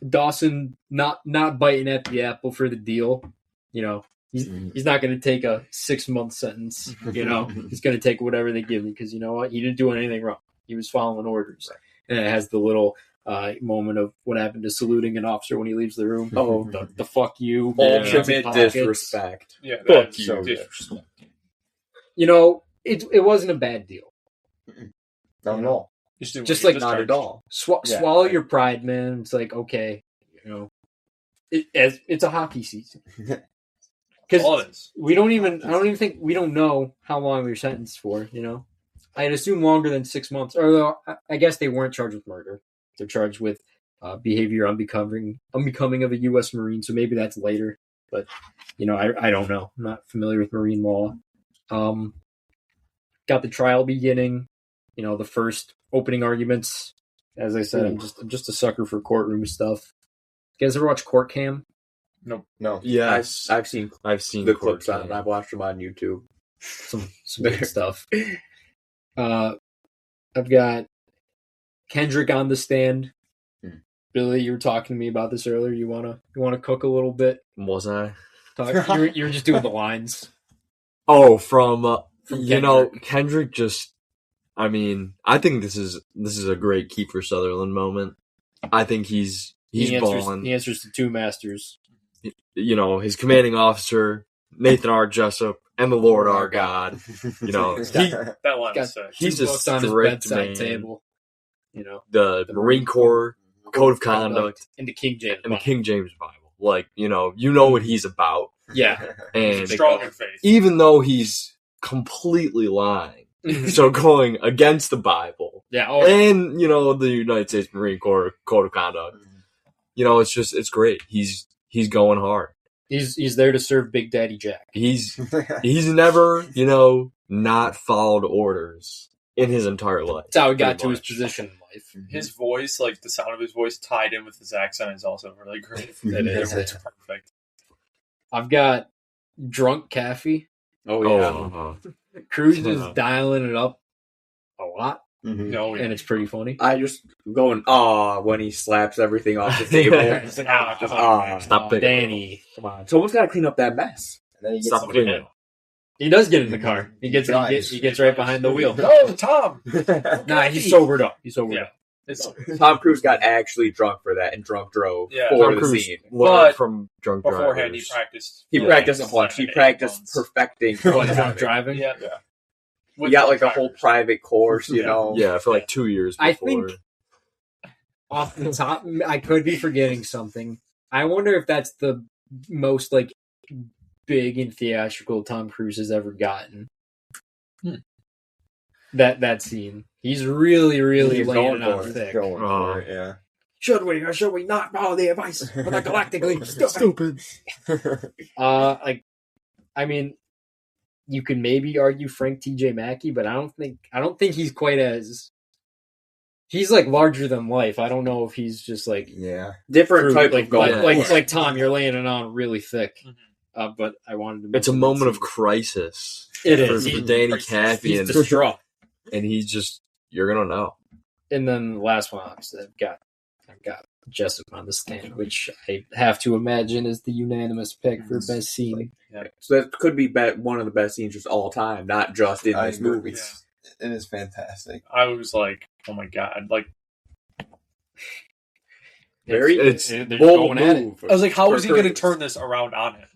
S3: Dawson not biting at the apple for the deal. He's not going to take a 6-month sentence. He's going to take whatever they give him because you know what? He didn't do anything wrong. He was following orders. And it has the little moment of what happened to saluting an officer when he leaves the room. Oh, the fuck you.
S4: Ultimate disrespect.
S1: Yeah.
S5: Fuck
S1: That's
S5: you.
S1: so disrespect.
S3: It wasn't a bad deal.
S2: Not at all.
S3: Just like
S4: Not at all.
S2: Yeah.
S3: Swallow your pride, man. It's like, okay, it's a hockey season.
S1: That's all
S3: Because
S1: it is.
S3: I don't even think we don't know how long they're sentenced for. I'd assume longer than 6 months. Although I guess they weren't charged with murder. They're charged with behavior unbecoming of a U.S. Marine. So maybe that's later. But I don't know. I'm not familiar with Marine law. Got the trial beginning. The first opening arguments. As I said, I'm just a sucker for courtroom stuff. You guys ever watch Court Cam?
S2: No.
S5: Yes,
S4: I've seen
S5: Court
S4: the clips on it.
S5: Cam.
S4: I've watched them on YouTube.
S3: Some good stuff. I've got Kendrick on the stand. Billy, you were talking to me about this earlier. You wanna cook a little bit?
S5: Was I?
S3: You were just doing the lines.
S5: Oh, from
S3: Kendrick.
S5: Kendrick just. I mean, I think this is a great Kiefer Sutherland moment. I think he's balling.
S3: He answers to two masters.
S5: His commanding officer, Nathan R. Jessup, and the Lord our God.
S1: That line
S3: Got
S1: is sick.
S5: He's
S3: two
S5: a
S3: books on his
S5: strict
S3: bedside
S5: man.
S3: table.
S5: The Marine Corps Code of Conduct
S3: and the King James.
S5: and the
S3: Bible.
S5: King James Bible. Like, you know what he's about.
S3: Yeah.
S5: And
S1: Strong in faith.
S5: even though he's completely lying, so going against the Bible
S3: Yeah. Oh,
S5: and, the United States Marine Corps Code of Conduct, it's great. He's going hard.
S3: he's there to serve Big Daddy Jack.
S5: He's never, not followed orders in his entire life.
S3: That's how he got
S5: Pretty
S3: to his
S5: much.
S3: position in life.
S1: His voice, like the sound of his voice tied in with his accent, is also really great.
S3: It is.
S1: It's perfect.
S3: I've got Drunk Caffey.
S4: Oh yeah.
S5: Oh,
S3: Cruz is dialing it up a lot.
S2: Mm-hmm.
S1: No,
S3: and it's pretty funny.
S4: I just going when he slaps everything off the table.
S1: It's like,
S5: Stop it.
S3: Danny, come on.
S4: Someone's got to clean up that mess.
S2: And then he gets
S5: Stop
S2: somebody
S5: cleaning.
S3: He does get in the car. He gets right behind the wheel.
S1: Oh, Tom!
S3: Nah, he's sobered up.
S1: Yeah.
S4: Tom Cruise got actually drunk for that and drunk drove
S1: Yeah.
S4: for
S5: Tom
S4: the
S5: Cruise
S4: scene.
S5: learned
S1: But
S5: from drunk
S1: Beforehand, he
S5: drivers.
S1: practiced.
S4: He practiced a bunch. He practiced perfecting
S3: Drunk driving.
S1: Yeah.
S4: He got like a whole private course, you know.
S5: Yeah, for like 2 years before.
S3: I think off the top, I could be forgetting something. I wonder if that's the most like big and theatrical Tom Cruise has ever gotten. That scene, he's really
S4: He's
S3: laying it
S4: going
S3: on
S4: for it.
S3: thick.
S2: Going for it, yeah.
S3: Should we or should we not follow the advice of the galactically stupid? Like, I mean, you can maybe argue Frank T.J. Mackey, but I don't think he's quite as. He's like larger than life. I don't know if he's just like
S4: Different type
S3: like,
S4: of goal.
S3: like Tom. You're laying it on really thick. But I wanted to.
S5: It's a moment of crisis.
S3: It
S5: for,
S3: is.
S5: for Danny Caffey,
S3: He's distraught.
S5: and he's just, you're gonna know.
S3: And then the last one, obviously, I've got Jessup on the stand, which I have to imagine is the unanimous pick for best scene.
S4: So that could be one of the best scenes just all time, not just in this movie.
S2: It is fantastic.
S1: I was like, oh my god, like
S3: They're
S4: Bold
S3: going at it.
S4: move.
S1: I was like, how is he going to
S4: Cruise.
S1: turn this around on him?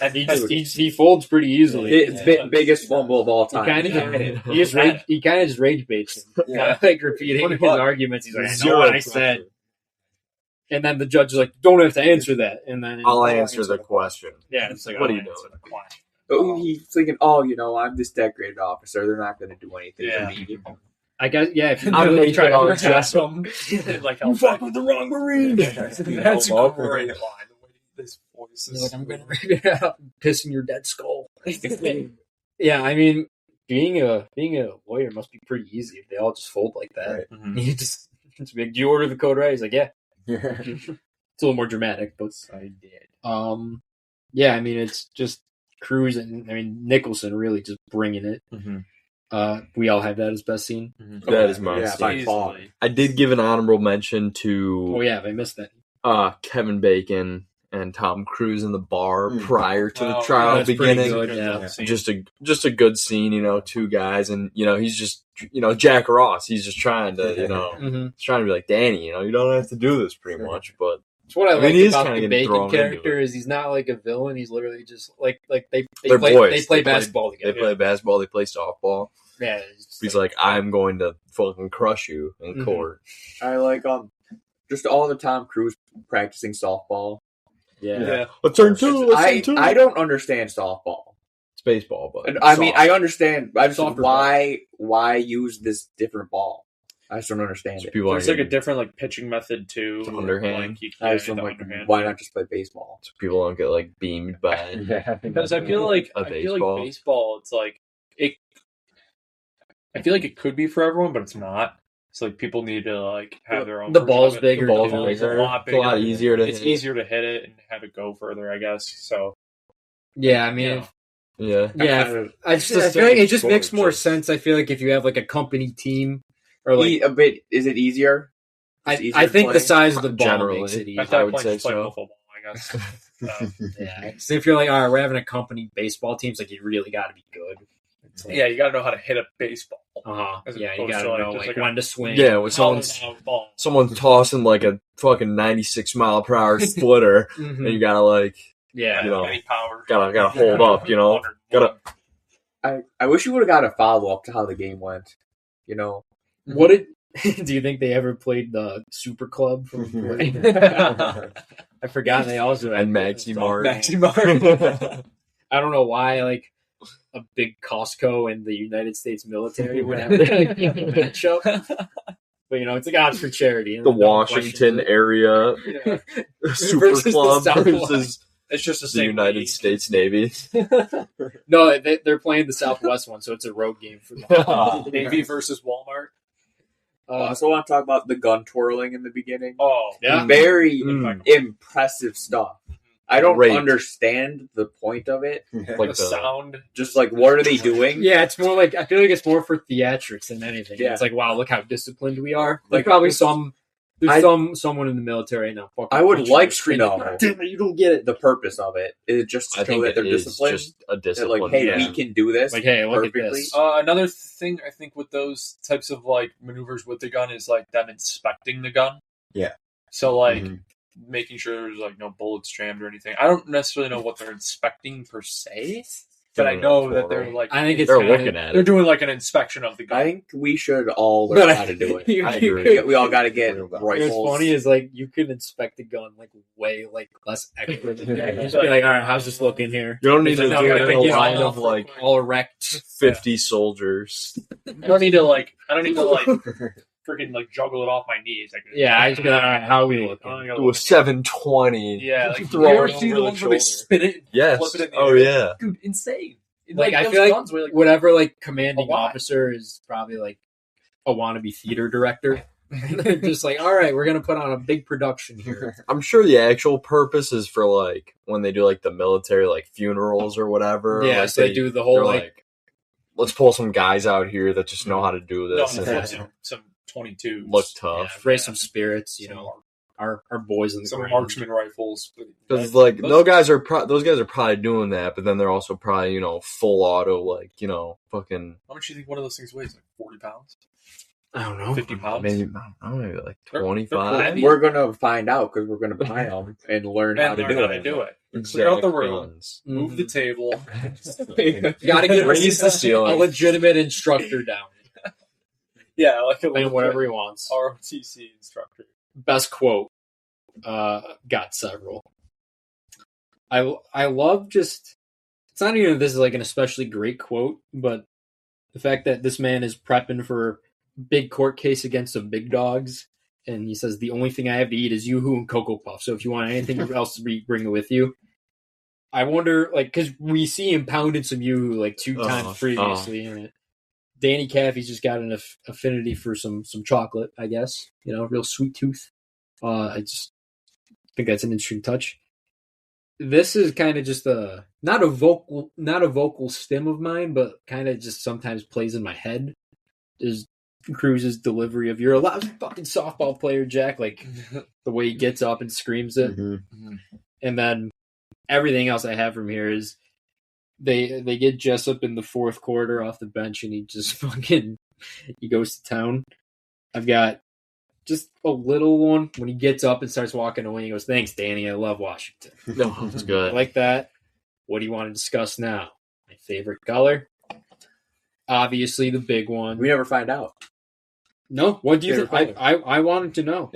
S3: And he folds pretty easily.
S4: It's biggest fumble of all time.
S3: He kind of just rage baits him.
S2: Yeah.
S3: Like repeating his arguments. He's like, I know what I said.
S5: pressure.
S3: And then the judge is like, don't have to answer that. And then
S5: I'll answer the question.
S3: Yeah, it's like,
S5: What are
S3: I'll
S5: you
S3: answer
S5: doing?
S3: the question.
S4: But he's thinking, I'm this decorated officer. They're not going to do anything
S1: Yeah.
S4: to me.
S3: I guess, yeah, if you
S5: I'm
S3: really
S5: making
S3: try to
S5: all
S3: protect
S5: the
S3: him.
S1: Like,
S3: You fucked with the wrong Marine.
S1: That's a great line. The way this voice
S3: He's
S1: is.
S3: like, I'm gonna piss in your dead skull. Yeah, I mean, being a lawyer must be pretty easy if they all just fold like that.
S2: Right.
S1: Mhm.
S3: You just be like, do you order the code right? He's like, yeah.
S2: Yeah.
S3: It's a little more dramatic, but
S1: I did.
S3: yeah, I mean, it's just Cruise and Nicholson really just bringing it.
S1: Mm-hmm.
S3: We all have that as best scene.
S5: That is my
S4: Yeah, by far.
S5: I did give an honorable mention to
S3: Oh yeah, I missed that.
S5: Kevin Bacon and Tom Cruise in the bar prior to the
S1: Oh,
S5: trial
S3: that's pretty
S5: beginning.
S3: good. Yeah.
S5: Just a good scene, two guys, and he's just Jack Ross. He's just trying to
S3: Mm-hmm.
S5: he's trying to be like, Danny, you don't have to do this pretty much, but
S3: It's what I
S5: I mean,
S3: like
S5: he is
S3: about
S5: kinda
S3: the
S5: getting
S3: Bacon
S5: thrown into
S3: character
S5: it.
S3: is he's not like a villain. He's literally just like they
S5: they're
S3: play
S5: boys.
S3: they play basketball
S5: They
S3: together.
S5: play basketball. They play softball.
S3: Yeah, it's just
S5: He's like, I'm going to fucking crush you in
S3: Mhm.
S5: court.
S4: I like just all the Tom Cruise practicing softball.
S3: yeah.
S5: Let's turn two.
S4: I don't understand softball.
S5: It's baseball, but
S4: And I mean, I understand. I just
S3: Soccer
S4: why use this different ball? I just don't understand it.
S5: people
S1: There's
S5: aren't
S1: like a
S5: getting,
S1: different pitching method too.
S5: It's underhand.
S1: Like,
S4: I just don't like. Why not just play baseball?
S5: people don't get beamed by.
S1: Because I feel like
S5: baseball.
S1: baseball. It's like it. I feel like it could be for everyone, but it's not. It's like people need to have their own.
S3: The
S1: version
S3: ball's
S1: of it.
S3: bigger.
S1: The
S5: Balls
S1: ball
S5: are
S1: is a
S5: bigger.
S1: lot
S5: It's a lot
S1: bigger.
S5: easier to
S1: It's
S5: hit.
S1: easier to hit it and have it go further, I guess. So
S3: Yeah, I mean,
S5: Yeah.
S3: yeah. I
S1: It's the
S3: feel like it
S1: same
S3: just makes
S1: sport,
S3: more
S1: just-
S3: sense. I feel like if you have like a company team or like
S4: A bit. Is it easier?
S3: I
S4: easier
S3: think
S4: to
S3: the
S4: play?
S3: size of the ball
S5: Generally.
S3: makes it
S1: I
S3: easier.
S1: thought
S5: I would say
S1: playing
S5: so.
S1: football, I guess.
S3: Yeah. So if you're like, all right, we're having a company baseball team, it's like you really got to be good. It's like,
S1: Yeah, you got to know how to hit a baseball. As
S3: Yeah, you
S1: opposed
S3: got
S1: to,
S3: to know
S1: just
S3: like
S1: a
S3: when to swing.
S5: Yeah, when
S1: Hollow
S5: someone's
S1: out ball.
S5: tossing like a fucking 96 mile per hour splitter,
S3: Mhm.
S5: and you gotta
S3: Yeah.
S1: Any power.
S5: gotta hold up, gotta.
S4: I wish you would have got a follow up to how the game went.
S3: What did do you think they ever played the Super Club? I forgot they also had
S5: And Maxi Mart.
S3: Maxi Mart. I don't know why, like a big Costco and the United States military would have their matchup. But it's like odds for charity.
S5: The Washington area
S3: Yeah.
S5: Super
S3: Versus the
S5: Club
S3: Southwest.
S5: versus
S1: It's just the
S5: the
S1: same
S5: United
S1: league.
S5: States Navy.
S3: No, they're playing the Southwest one, so it's a road game for them.
S1: Navy versus Walmart.
S4: I also want to talk about the gun twirling in the beginning.
S1: Oh,
S3: Yeah.
S4: Very
S5: Mm.
S4: impressive stuff. I don't
S5: Great.
S4: understand the point of it.
S1: The sound.
S4: Just like, what are they doing?
S3: Yeah, it's more like I feel like it's more for theatrics than anything.
S4: Yeah.
S3: It's like, wow, look how disciplined we are.
S4: Like,
S3: Like probably someone in the military now.
S4: I would like to know.
S3: Damn it, you don't get it.
S4: The purpose of it is just to
S5: I
S4: show
S5: think
S4: that they're
S5: it is
S4: disciplined.
S5: just a
S4: That,
S5: discipline.
S4: like, hey,
S1: yeah.
S4: we can do this.
S3: Like, hey, look at
S4: perfectly.
S3: this.
S1: Another thing I think with those types of like maneuvers with the gun is like them inspecting the gun.
S2: Yeah.
S1: So like
S2: Mhm.
S1: making sure there's like no bullets jammed or anything. I don't necessarily know what they're inspecting per se, but I know that they're like
S3: I think it's
S5: They're
S3: kinda-
S5: looking at
S1: they're
S5: it.
S1: doing like an inspection of the gun.
S4: I think we should all learn how to do it.
S5: I agree.
S4: We all got to get
S2: What's
S3: What's
S4: rifles.
S3: funny is like you can inspect the gun like way like less expert than that. You just be like, all right, how's this looking here?
S5: You don't need to
S1: Now
S5: do
S1: we
S5: it
S1: gotta
S5: in a
S1: get
S5: line
S1: all
S5: of like
S3: all erect.
S5: 50 soldiers.
S1: I don't need to like freaking like juggle it off my knees. Like,
S3: Yeah, I just be like, all right, how are we
S1: I
S3: looking?
S1: gotta
S5: Do a
S1: look at-
S5: 720.
S1: Yeah, like you
S5: Throw
S1: ever
S5: it
S1: see
S5: over
S1: the
S5: the
S1: ones where they
S5: shoulder.
S1: spin it?
S5: Yes.
S1: Flip it in the
S5: Oh
S1: air?
S5: yeah.
S1: Dude, insane.
S3: Like, I
S1: those
S3: feel like
S1: guns where, like
S3: whatever like commanding
S1: A lot.
S3: officer is probably like a wannabe theater director. They're just like, all right, we're gonna put on a big production here.
S5: I'm sure the actual purpose is for like when they do like the military like funerals or whatever.
S3: Yeah,
S5: like,
S3: so they do the whole
S5: they're
S3: like
S5: let's pull some guys out here that just know how to do
S1: no,
S5: this
S1: I'm
S5: and
S1: gonna flip some 22s.
S5: look
S3: yeah,
S5: tough.
S3: raise some spirits, you
S1: Some
S3: know, our boys in the
S1: some
S3: ground.
S1: marksman rifles.
S5: Because like
S1: Those-
S5: those guys are probably doing that, but then they're also probably full auto like fucking
S1: How much do you think one of those things weighs? Like 40 pounds?
S3: I don't know.
S1: 50 pounds?
S5: maybe I don't know, maybe like
S1: They're-
S5: 25.
S1: they're
S4: We're gonna find out because we're gonna buy them and learn how
S1: And
S4: to
S1: learn
S4: do
S1: how
S4: it.
S1: to do it. Clear out the room.
S5: Guns.
S1: Move the table.
S3: You gotta get
S5: Raise the ceiling.
S3: a legitimate instructor down
S1: Yeah, like a
S3: and whatever he wants.
S1: ROTC instructor.
S3: Best quote. Got several. I love just. It's not even this is like an especially great quote, but the fact that this man is prepping for big court case against some big dogs, and he says the only thing I have to eat is Yoo-hoo and Cocoa Puff. So if you want anything else to bring it with you. I wonder, like, because we see him pounded some Yoo-hoo like two times previously, and Danny Caffey's just got an affinity for some chocolate, I guess. Real sweet tooth. I just think that's an interesting touch. This is kind of just not a vocal stim of mine, but kind of just sometimes plays in my head. Is Cruz's delivery of "You're a lousy fucking softball player, Jack," like the way he gets up and screams it, and then everything else I have from here is they get Jessup in the fourth quarter off the bench, and he just he goes to town. I've got just a little one when he gets up and starts walking away. He goes, "Thanks, Danny. I love Washington."
S5: No, it's
S3: I
S5: good.
S3: like that. What do you want to discuss now? My favorite color? Obviously, the big one.
S4: We never find out.
S3: No, what do you think?
S4: Favorite
S3: I wanted to know.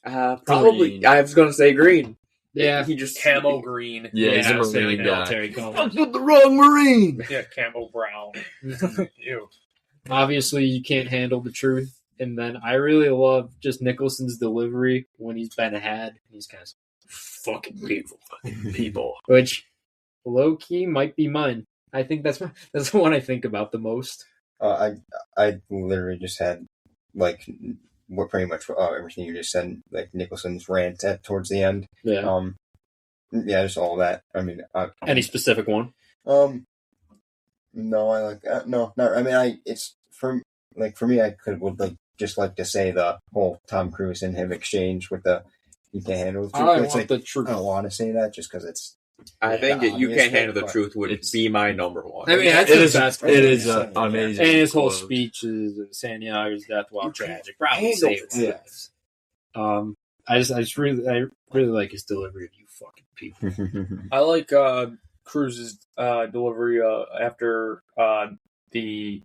S4: Probably.
S5: Green.
S4: I was gonna say green.
S3: Yeah.
S4: He just
S1: Camo green.
S5: Yeah, he's a
S3: I was thinking
S5: Marine guy.
S3: military color.
S5: with the wrong Marine.
S1: Yeah, camo brown. Ew.
S3: Obviously, you can't handle the truth. And then I really love just Nicholson's delivery when he's been had. He's kind of fucking people, which low key might be mine. I think that's the one I think about the most.
S2: I literally just had like what pretty much everything you just said, like Nicholson's rant towards the end.
S3: Yeah.
S2: Yeah, just all that. I mean,
S3: Any specific one?
S2: no, I like no, not. I mean, it's for me, I would just like to say the whole Tom Cruise and him exchange with the you can't handle the truth.
S3: I
S2: It's
S3: want the truth.
S2: I don't want to say that just because it's.
S4: I think
S2: Yeah,
S4: you can't
S2: obviously,
S4: handle the
S2: but
S4: truth would
S5: it's-
S4: be my number one.
S3: I mean, that's
S5: It
S3: his
S5: is.
S3: best.
S5: It is
S2: Yeah.
S5: amazing.
S3: And his whole
S5: quote.
S3: speech is Santiago's death while
S4: You can't
S3: tragic. Probably
S4: handle
S3: saved
S2: it.
S3: lives. I really like his delivery of "you fucking people."
S1: I like Cruz's delivery after the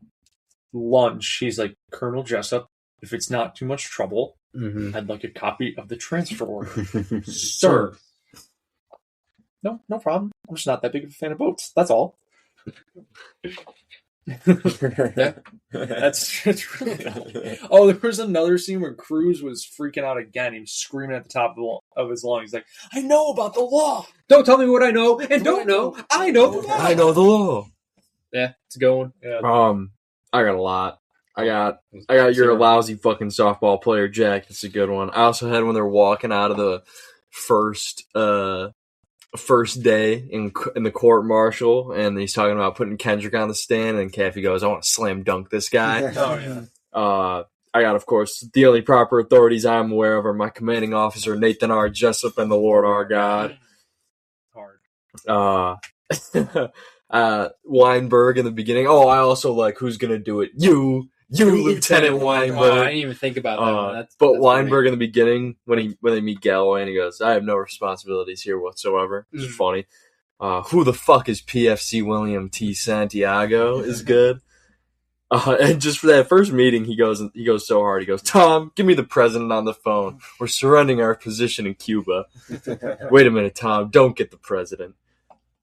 S1: lunch. He's like, "Colonel Jessup, if it's not too much trouble,
S3: Mm-hmm.
S1: I'd like a copy of the transfer order." Sir. No problem. I'm just not that big of a fan of boats. That's all. That's really. Oh, there was another scene where Cruz was freaking out again. He was screaming at the top of his lungs. He's like, "I know about the law.
S3: Don't tell me what I know, and don't know. I know the law.
S5: I know the law.
S3: Yeah, it's going.
S1: Yeah.
S5: I got a lot. I got you're a lousy fucking softball player, Jack. That's a good one. I also had when they're walking out of the first first day in the court martial, and he's talking about putting Kendrick on the stand, and Caffey goes, "I want to slam dunk this guy." I got, of course, the only proper authorities I'm aware of are my commanding officer Nathan R. Jessup and the Lord our God. Weinberg in the beginning. Oh, I also like Who's Gonna Do It? You, Lieutenant Weinberg.
S3: I didn't even think about that.
S5: But Weinberg in the beginning, when they meet Galloway, and he goes, "I have no responsibilities here whatsoever." It's funny. Who the fuck is PFC William T. Santiago is good. And just for that first meeting, he goes so hard. He goes, "Tom, give me the president on the phone. We're surrendering our position in Cuba." Wait a minute, Tom. Don't get the president.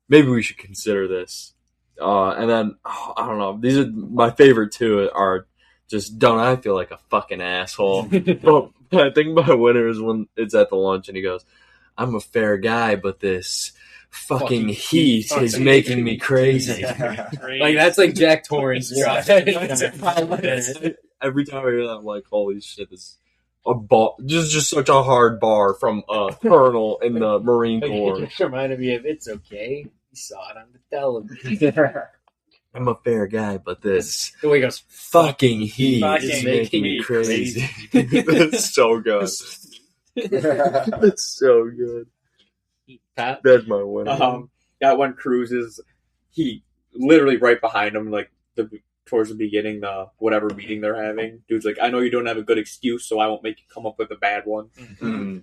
S5: Maybe we should consider this. And then, I don't know. These are my favorite two are just, don't I feel like a fucking asshole? But I think my winner is when it's at the lunch and he goes, "I'm a fair guy, but this fucking heat is making me crazy."
S3: Like, that's like Jack Torrance.
S5: Every time I hear that, I'm like, holy shit, this is a bar, just such a hard bar from a colonel in the Marine Corps.
S3: It reminded me of It's Okay. You saw it on the television.
S5: I'm a fair guy, but this
S3: the way he goes,
S5: fucking heat is making me crazy. That's so good. That's so good.
S3: Pat?
S5: That's my winner.
S4: That one Cruises, he literally right behind him, like towards the beginning, the whatever meeting they're having. Dude's like, "I know you don't have a good excuse, so I won't make you come up with a bad one."
S5: Mm-hmm.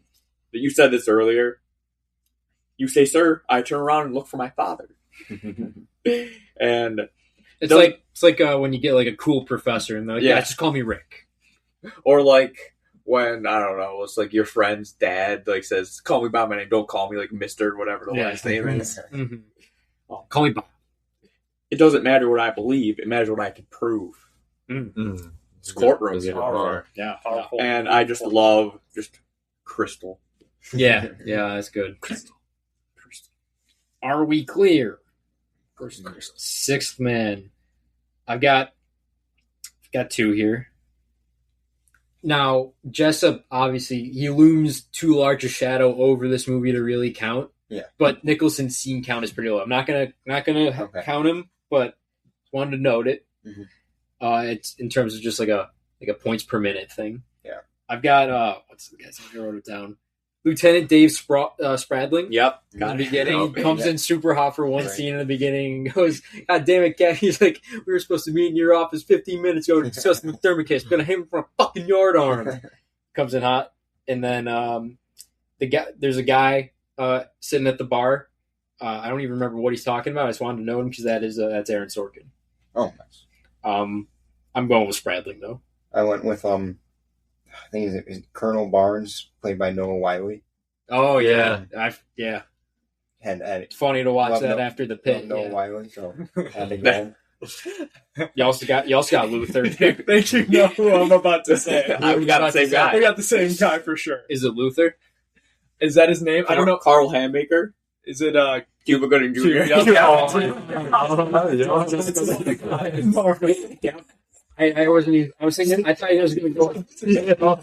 S4: But you said this earlier. You say, "Sir," I turn around and look for my father. And
S3: it's like when you get like a cool professor and they're like, "Yeah, just call me Rick."
S4: Or like when, I don't know, it's like your friend's dad like says, "Call me by my name, don't call me like Mr. or whatever the last name is."
S3: Call me Bob.
S4: It doesn't matter what I believe, it matters what I can prove. It's courtroom.
S3: Yeah.
S4: And I just love Crystal.
S3: Yeah, that's good. Crystal. Are we clear? Crystal. Sixth man. I've got two here. Now, Jessup, obviously, he looms too large a shadow over this movie to really count.
S2: Yeah.
S3: But Nicholson's scene count is pretty low. I'm not gonna count him, but wanted to note it. It's in terms of just like a points per minute thing.
S2: Yeah.
S3: I've got what's the guy's name? I wrote it down. Lieutenant Dave Spradling.
S4: Yep.
S3: In the beginning, comes in super hot for one scene in the beginning and goes, "God damn it, Cat." He's like, "We were supposed to meet in your office 15 minutes ago to discuss the McDermott case. We're going to hit him from a fucking yard arm." Comes in hot. And then there's a guy sitting at the bar. I don't even remember what he's talking about. I just wanted to know him because that's Aaron Sorkin.
S2: Oh, nice.
S3: I'm going with Spradling, though.
S2: I went with, I think is Colonel Barnes, played by Noah Wiley.
S3: Oh, yeah.
S2: And
S3: It's funny to watch that after the pit.
S2: Noah Wiley, so had to go.
S3: You also got Luther.
S1: They should know who I'm about to say.
S4: We got the same guy.
S1: We got the same guy for sure.
S3: Is it Luther?
S1: Is that his name? I don't know.
S4: Carl Handmaker?
S1: Is it
S4: Cuba Gooding Jr.?
S3: I wasn't even. I was thinking. I thought you guys were going to go.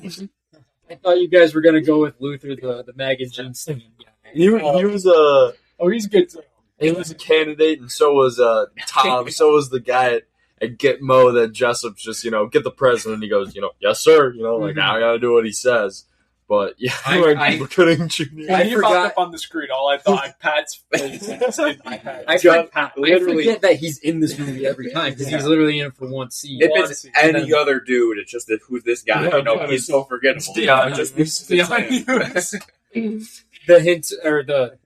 S3: I thought you guys were going to go with Luther, the Mag and Jensen guy.
S5: He was a.
S1: Oh, he's good too.
S5: He was a candidate, and so was Tom. So was the guy at Gitmo that Jessup's just get the president. He goes, "Yes, sir." Like now I got to do what he says. But yeah,
S3: I
S1: forgot up on the screen. All I thought, Pat's face.
S3: I forget that he's in this movie every time because he's literally in it for one scene.
S4: If it's any other dude, it's just who's this guy? He's so forgettable.
S3: The hint or the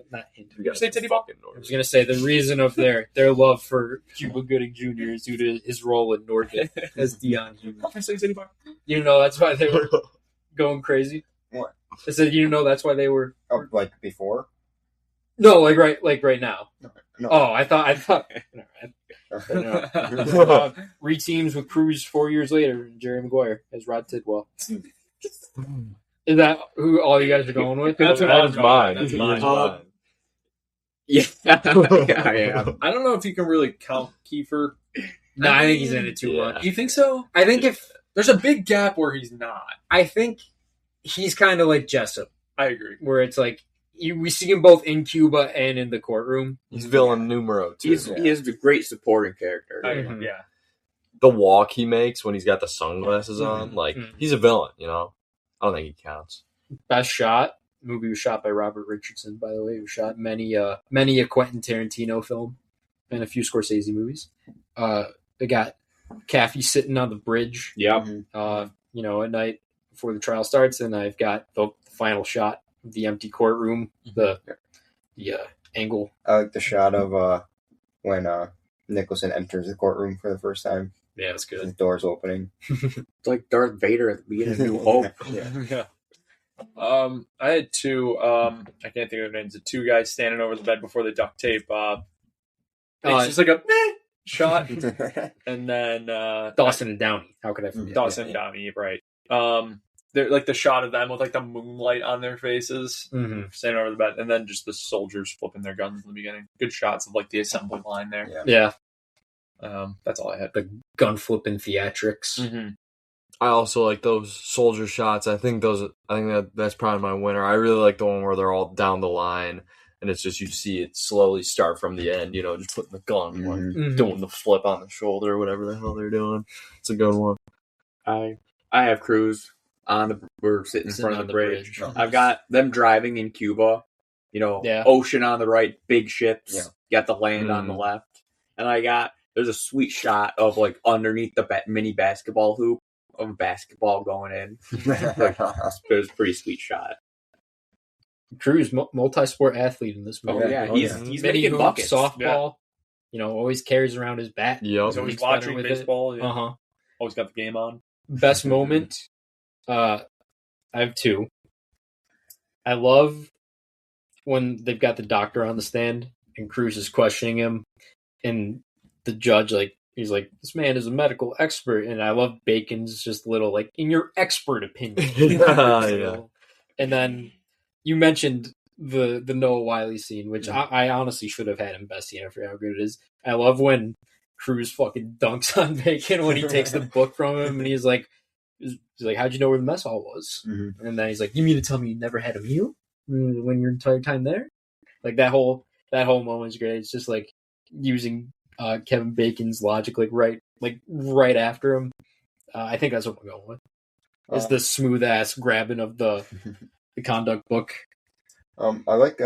S3: not hint.
S1: You say Titty Ball?
S3: I was gonna say the reason of their love for Cuba Gooding Jr. is due to his role in Norton as Dion Jr.
S1: I say Titty Bar.
S3: That's why they were going crazy.
S2: What?
S3: I said, that's why they were.
S2: Oh, like before?
S3: No, like right now.
S2: No.
S3: Oh, I thought. Re-teams with Cruz 4 years later, and Jerry Maguire as Rod Tidwell. Is that who all you guys are going with?
S1: That's mine.
S5: That's mine.
S4: Yeah.
S1: I don't know if you can really count Kiefer.
S3: No, I think he's in it too much.
S1: You think so?
S3: I think if
S1: there's a big gap where he's not.
S3: I think he's kind of like Jessup.
S1: I agree.
S3: Where it's like we see him both in Cuba and in the courtroom.
S5: He's villain numero 2.
S4: He is the great supporting character.
S3: Mhm.
S1: Yeah.
S5: The walk he makes when he's got the sunglasses on, like,
S3: Mhm.
S5: he's a villain, you know? I don't think he counts.
S3: Best shot. Movie was shot by Robert Richardson, by the way. He was shot in many a Quentin Tarantino film and a few Scorsese movies. They got Caffey sitting on the bridge,
S4: Yep.
S3: at night before the trial starts, and I've got the final shot of the empty courtroom, the angle.
S2: I like the shot of when Nicholson enters the courtroom for the first time.
S3: Yeah, it's
S2: The
S3: good.
S2: doors opening.
S4: It's like Darth Vader at the beginning of New Hope.
S1: Yeah. I had two. I can't think of their names. The two guys standing over the bed before the duct tape. It's just like a shot, and then
S3: Dawson and Downey. How could I forget?
S1: Dawson and Downey, right? They're like the shot of them with like the moonlight on their faces,
S3: Mm-hmm.
S1: standing over the bed, and then just the soldiers flipping their guns in the beginning. Good shots of like the assembly line there.
S2: Yeah.
S3: Yeah,
S1: That's all I had.
S3: the gun flipping theatrics.
S1: Mm-hmm.
S5: I also like those soldier shots. I think that's probably my winner. I really like the one where they're all down the line, and it's just you see it slowly start from the end. You know, just putting the gun, like
S3: Mhm.
S5: doing the flip on the shoulder, or whatever the hell they're doing. It's a good one.
S4: I have Cruz we're sitting in
S3: Sitting
S4: front
S3: on
S4: of the
S3: the
S4: bridge.
S3: bridge.
S4: I've got them driving in Cuba.
S3: Yeah.
S4: Ocean on the right, big ships.
S2: Yeah.
S4: Got the land on the left, and there's a sweet shot of like underneath the mini basketball hoop of a basketball going in. It was a pretty sweet shot.
S3: Cruz, multi-sport athlete in this
S4: Oh
S3: movie.
S4: yeah,
S2: yeah.
S4: he's
S3: Many
S4: making
S3: hoops,
S4: buckets.
S3: softball. Always carries around his bat.
S5: Yep.
S1: He's always
S3: He's better
S1: watching
S3: with it.
S1: baseball. Yeah.
S3: Uh-huh.
S1: Always got the game on.
S3: Best moment. I have two. I love when they've got the doctor on the stand and Cruz is questioning him, and the judge he's like, "This man is a medical expert," and I love Bacon's just little like, "In your expert opinion."
S5: Yeah.
S3: And then you mentioned the Noah Wiley scene, which I honestly should have had him best scene. I forget how good it is. I love when Cruz fucking dunks on Bacon when he takes the book from him, and he's like, "How'd you know where the mess hall was?"
S2: Mhm.
S3: And then he's like, "You mean to tell me you never had a meal when your entire time there?" Like that whole moment's great. It's just like using Kevin Bacon's logic, right after him. I think that's what we're going with. Is the smooth ass grabbing of the conduct book.
S2: I like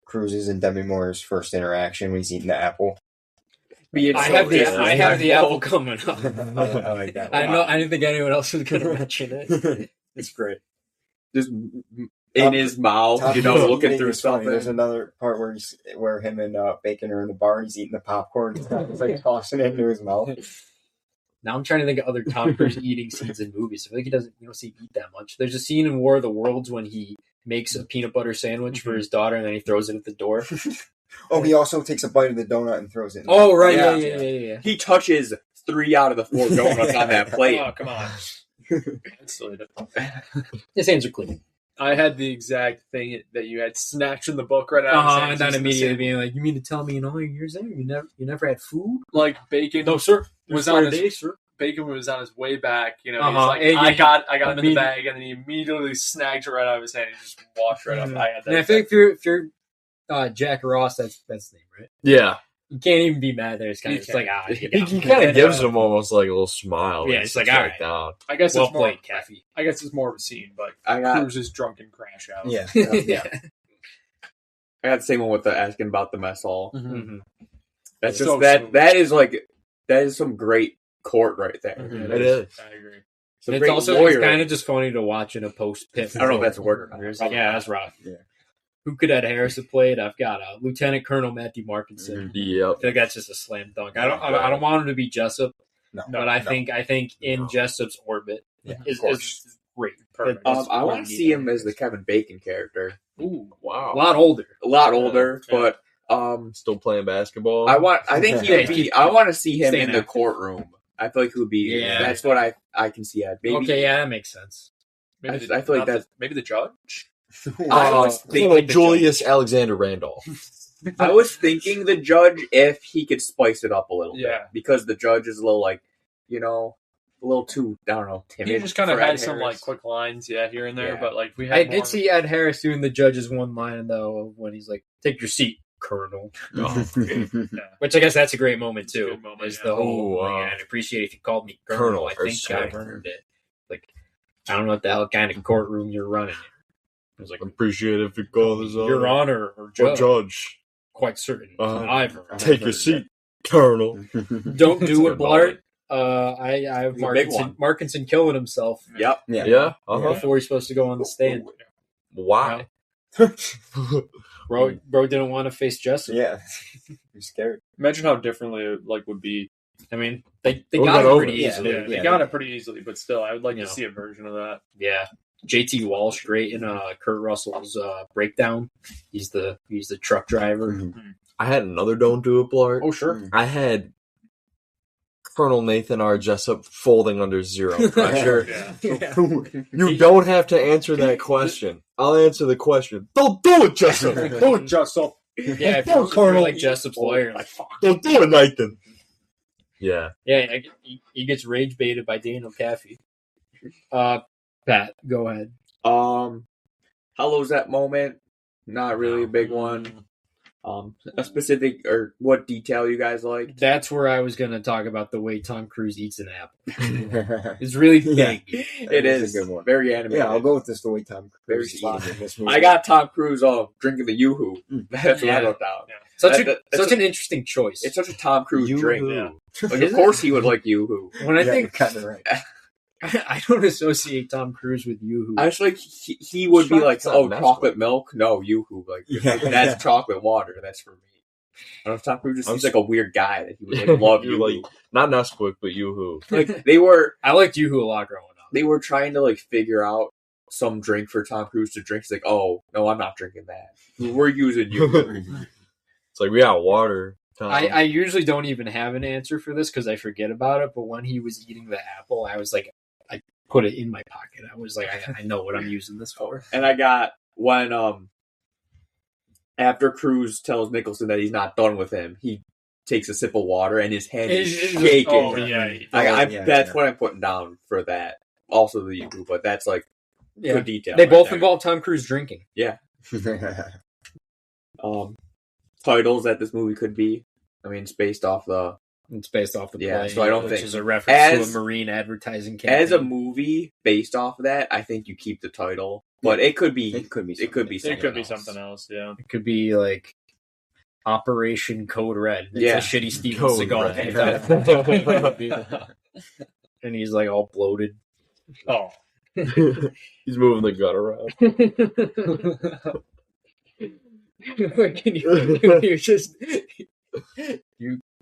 S2: Cruz's and Demi Moore's first interaction when he's eating the apple.
S3: I have the apple coming up.
S2: I like that.
S3: I didn't think anyone else was going to mention it.
S4: It's great. Just in his mouth,
S2: Top
S4: looking
S2: eating
S4: through
S2: is funny.
S4: something.
S2: There's another part where him and Bacon are in the bar. He's eating the popcorn. He's like tossing it into his mouth.
S3: Now I'm trying to think of other Tom Cruise eating scenes in movies. I feel like you don't see him eat that much. There's a scene in War of the Worlds when he makes a peanut butter sandwich for his daughter and then he throws it at the door.
S2: Oh, he also takes a bite of the donut and throws it.
S3: Oh, right.
S4: Yeah.
S3: Yeah.
S4: He touches 3 out of the 4 donuts on that plate.
S1: Oh, come on. That's silly.
S3: His hands are clean.
S1: I had the exact thing that you had snatched in the book right out of his hands.
S3: And then
S1: Just the
S3: immediately
S1: same-
S3: being like, "You mean to tell me in all your years there you never had food?"
S1: like Bacon.
S3: No, sir.
S1: Was
S3: There's 4
S1: on his-
S3: days, sir.
S1: Bacon was on his way back. He's
S3: Uh-huh.
S1: like,
S3: And
S1: I
S3: yeah,
S1: got him in the
S3: immediate-
S1: bag, and then he immediately snagged it right out of his hand and just walked right up. I had that.
S3: And I think if you're Jack Ross, that's his name, right?
S5: Yeah.
S3: You can't even be mad there. It's kind
S1: You
S3: of just like,
S5: He kind of gives him almost like a little smile. when
S3: Yeah,
S5: he
S3: it's like,
S5: sits
S3: all
S5: back
S3: right.
S5: down.
S1: I guess
S3: well
S1: it's more.
S3: played, Caffey.
S1: I guess it's more of a scene, but
S4: I got
S1: Cruz's drunken crash out.
S2: Yeah.
S4: I got the same one with the asking about the mess hall.
S3: Mm-hmm.
S4: That's
S1: It's
S4: just
S1: so
S4: that
S1: smooth.
S4: that is some great court right there.
S3: Mhm.
S5: It is.
S1: I agree.
S4: Some
S3: It's
S4: great
S3: also
S4: lawyer.
S3: kind of just funny to watch in a post pit.
S4: I don't know if that's a word or not.
S3: It's like, yeah, that's rough.
S2: Yeah.
S3: Who could Ed Harris have played? I've got Lieutenant Colonel Matthew Markinson.
S5: Yep.
S3: I think that's just a slam dunk. I don't want him to be Jessup,
S2: No.
S3: but I think in Jessup's orbit
S2: Yeah,
S3: is
S2: of course.
S3: great.
S1: Perfect.
S3: That's
S4: I
S3: what
S4: want
S3: we
S4: to
S3: need
S4: see him
S3: in
S4: as the Kevin Bacon character.
S1: Ooh,
S3: a
S5: Wow.
S3: lot older.
S4: A lot older,
S1: Yeah.
S4: but
S5: Still playing basketball.
S4: I think he would be. I want to see him
S3: Staying
S4: in the
S3: active.
S4: courtroom. I feel like he would be.
S3: Yeah.
S4: That's what I can see. Maybe,
S3: Okay, yeah, that makes sense.
S1: maybe
S4: I feel like
S1: not
S4: that's-
S1: maybe the judge.
S4: I was thinking
S5: Julius Alexander Randolph.
S4: I was thinking the judge if he could spice it up a little
S1: Yeah.
S4: bit because the judge is a little like, a little too, I don't know, timid.
S1: He just kind of
S4: for Ed
S1: had some
S4: Harris.
S1: like quick lines, here and there.
S4: Yeah.
S1: But like we
S3: I
S1: had,
S3: did see Ed Harris doing the judge's one line though when he's like, "Take your seat, Colonel," which I guess that's a great moment too.
S1: Good moment,
S3: Is
S1: yeah.
S3: the whole
S5: Oh,
S3: I'd appreciate if you called me Colonel. I
S5: or
S3: think
S5: sir.
S3: I've earned it. Like, I don't know what the hell kind of courtroom you're running. I was like,
S5: Appreciate if you call this
S3: Your Honor or
S5: or
S3: Judge.
S5: judge.
S3: Quite certain.
S5: Uh-huh.
S3: I've earned
S5: Take
S3: it.
S5: your seat, Colonel.
S3: Don't
S5: That's
S3: do
S5: a
S3: it,
S5: good
S3: Blart. I have
S4: It's a big one.
S3: Markinson killing himself
S4: Yep.
S5: Yeah. Uh-huh.
S3: before he's supposed to go on the stand.
S5: Wow.
S3: Bro didn't want to face Jessup.
S2: Yeah, you're scared.
S1: Imagine how differently it would be.
S3: I mean, they
S5: We'll
S3: got
S5: get
S3: it
S5: over
S3: pretty
S5: it.
S3: easily.
S1: Yeah, they
S2: yeah.
S1: got it pretty easily, but still, I would like
S3: You
S1: to
S3: know.
S1: see a version of that.
S3: Yeah. JT Walsh, great in Kurt Russell's breakdown. He's the truck driver.
S2: Mhm.
S5: I had another don't do it, Blart.
S3: Oh sure.
S5: I had Colonel Nathan R. Jessup folding under zero pressure.
S1: Yeah.
S5: You don't have to answer that question. I'll answer the question. Don't do it, Jessup. Do it, Jessup.
S3: Yeah, if
S5: Don't,
S3: you're
S5: Colonel.
S3: like Jessup's lawyer, like fuck.
S5: Don't do it, Nathan. Yeah.
S3: Yeah, he gets rage baited by Daniel Caffey. Pat, go ahead.
S4: How low's that moment? Not really a big one. A specific or what detail you guys like?
S3: That's where I was going to talk about the way Tom Cruise eats an apple. It's really big.
S4: It
S2: is
S4: is
S2: a good one.
S4: very animated.
S2: Yeah, I'll go with this the way Tom
S4: Very
S2: Cruise is eating in this movie.
S4: I got Tom Cruise drinking the Yoo-Hoo. That's what I
S3: Yeah.
S4: wrote down.
S3: Such an interesting choice.
S4: It's such a Tom Cruise drink.
S1: Yeah.
S4: Like,
S3: Is
S4: of course he would like Yoo-Hoo.
S3: when I
S2: Yeah,
S3: think
S2: you're kind of right.
S3: I don't associate Tom Cruise with Yoo-Hoo.
S4: I just like he would be
S5: Sure,
S4: like,
S5: it's not
S4: oh,
S5: Nestle.
S4: chocolate milk? No, Yoo-Hoo. Like
S2: Yeah.
S4: that's chocolate water. That's for me. I don't know if Tom Cruise just seems like a weird guy that he would like love
S5: You're
S4: Yoo-Hoo.
S5: like, not Nesquik, but Yoo-Hoo.
S4: Like they were
S3: I liked Yoo-Hoo a lot growing up.
S4: they were trying to like figure out some drink for Tom Cruise to drink. He's like, oh no, I'm not drinking that. We're using Yoo-Hoo.
S5: It's like, we got water. Tom.
S3: I usually don't even have an answer for this because I forget about it. But when he was eating the apple, I was like, I put it in my pocket. I was like, I know what I'm using this for.
S4: And I got when after Cruise tells Nicholson that he's not done with him, he takes a sip of water and his hand is shaking.
S1: Oh yeah.
S4: That's what I'm putting down for that. Also the Yoo-Hoo, but that's like good detail.
S3: They
S4: right
S3: both
S4: there.
S3: involve Tom Cruise drinking.
S4: Titles that this movie could be. I mean, it's based off the
S3: It's based off the
S4: Yeah,
S3: play,
S4: so I don't
S3: which
S4: think-
S3: is a reference
S4: as-
S3: to a marine advertising campaign.
S4: as a movie based off of that. I think you keep the title, but it could be
S2: It could be.
S4: it could be
S1: It could be
S4: else.
S1: something else. Yeah.
S3: It could be like Operation Code Red. It's
S4: Yeah.
S3: a shitty Steven
S5: Code
S3: Seagal
S5: Red.
S3: thing. And he's like all bloated.
S1: Oh.
S5: He's moving the gut around.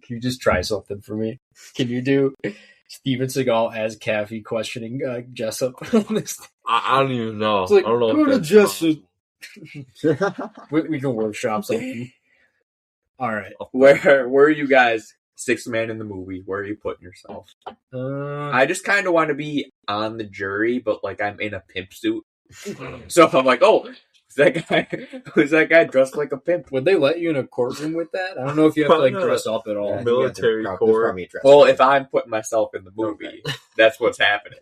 S3: Can you just try something for me? Can you do Steven Seagal as Caffey questioning Jessup on this?
S5: I don't even know.
S3: It's like,
S5: I don't know
S3: go
S5: if
S3: to
S5: that's
S3: Jessup.
S5: possible.
S3: We can workshop something. All right.
S4: Where are you guys? Sixth man in the movie. Where are you putting yourself? I just kind of want to be on the jury, but like I'm in a pimp suit. So I'm like, oh, who's that guy dressed like a pimp?
S3: would they let you in a courtroom with that? I don't know if you have to like
S5: Probably
S3: dress up at all.
S2: Yeah, I think
S5: Military
S2: there's
S5: court.
S2: probably a dress
S4: Well,
S2: code.
S4: if I'm putting myself in the movie, that's what's happening.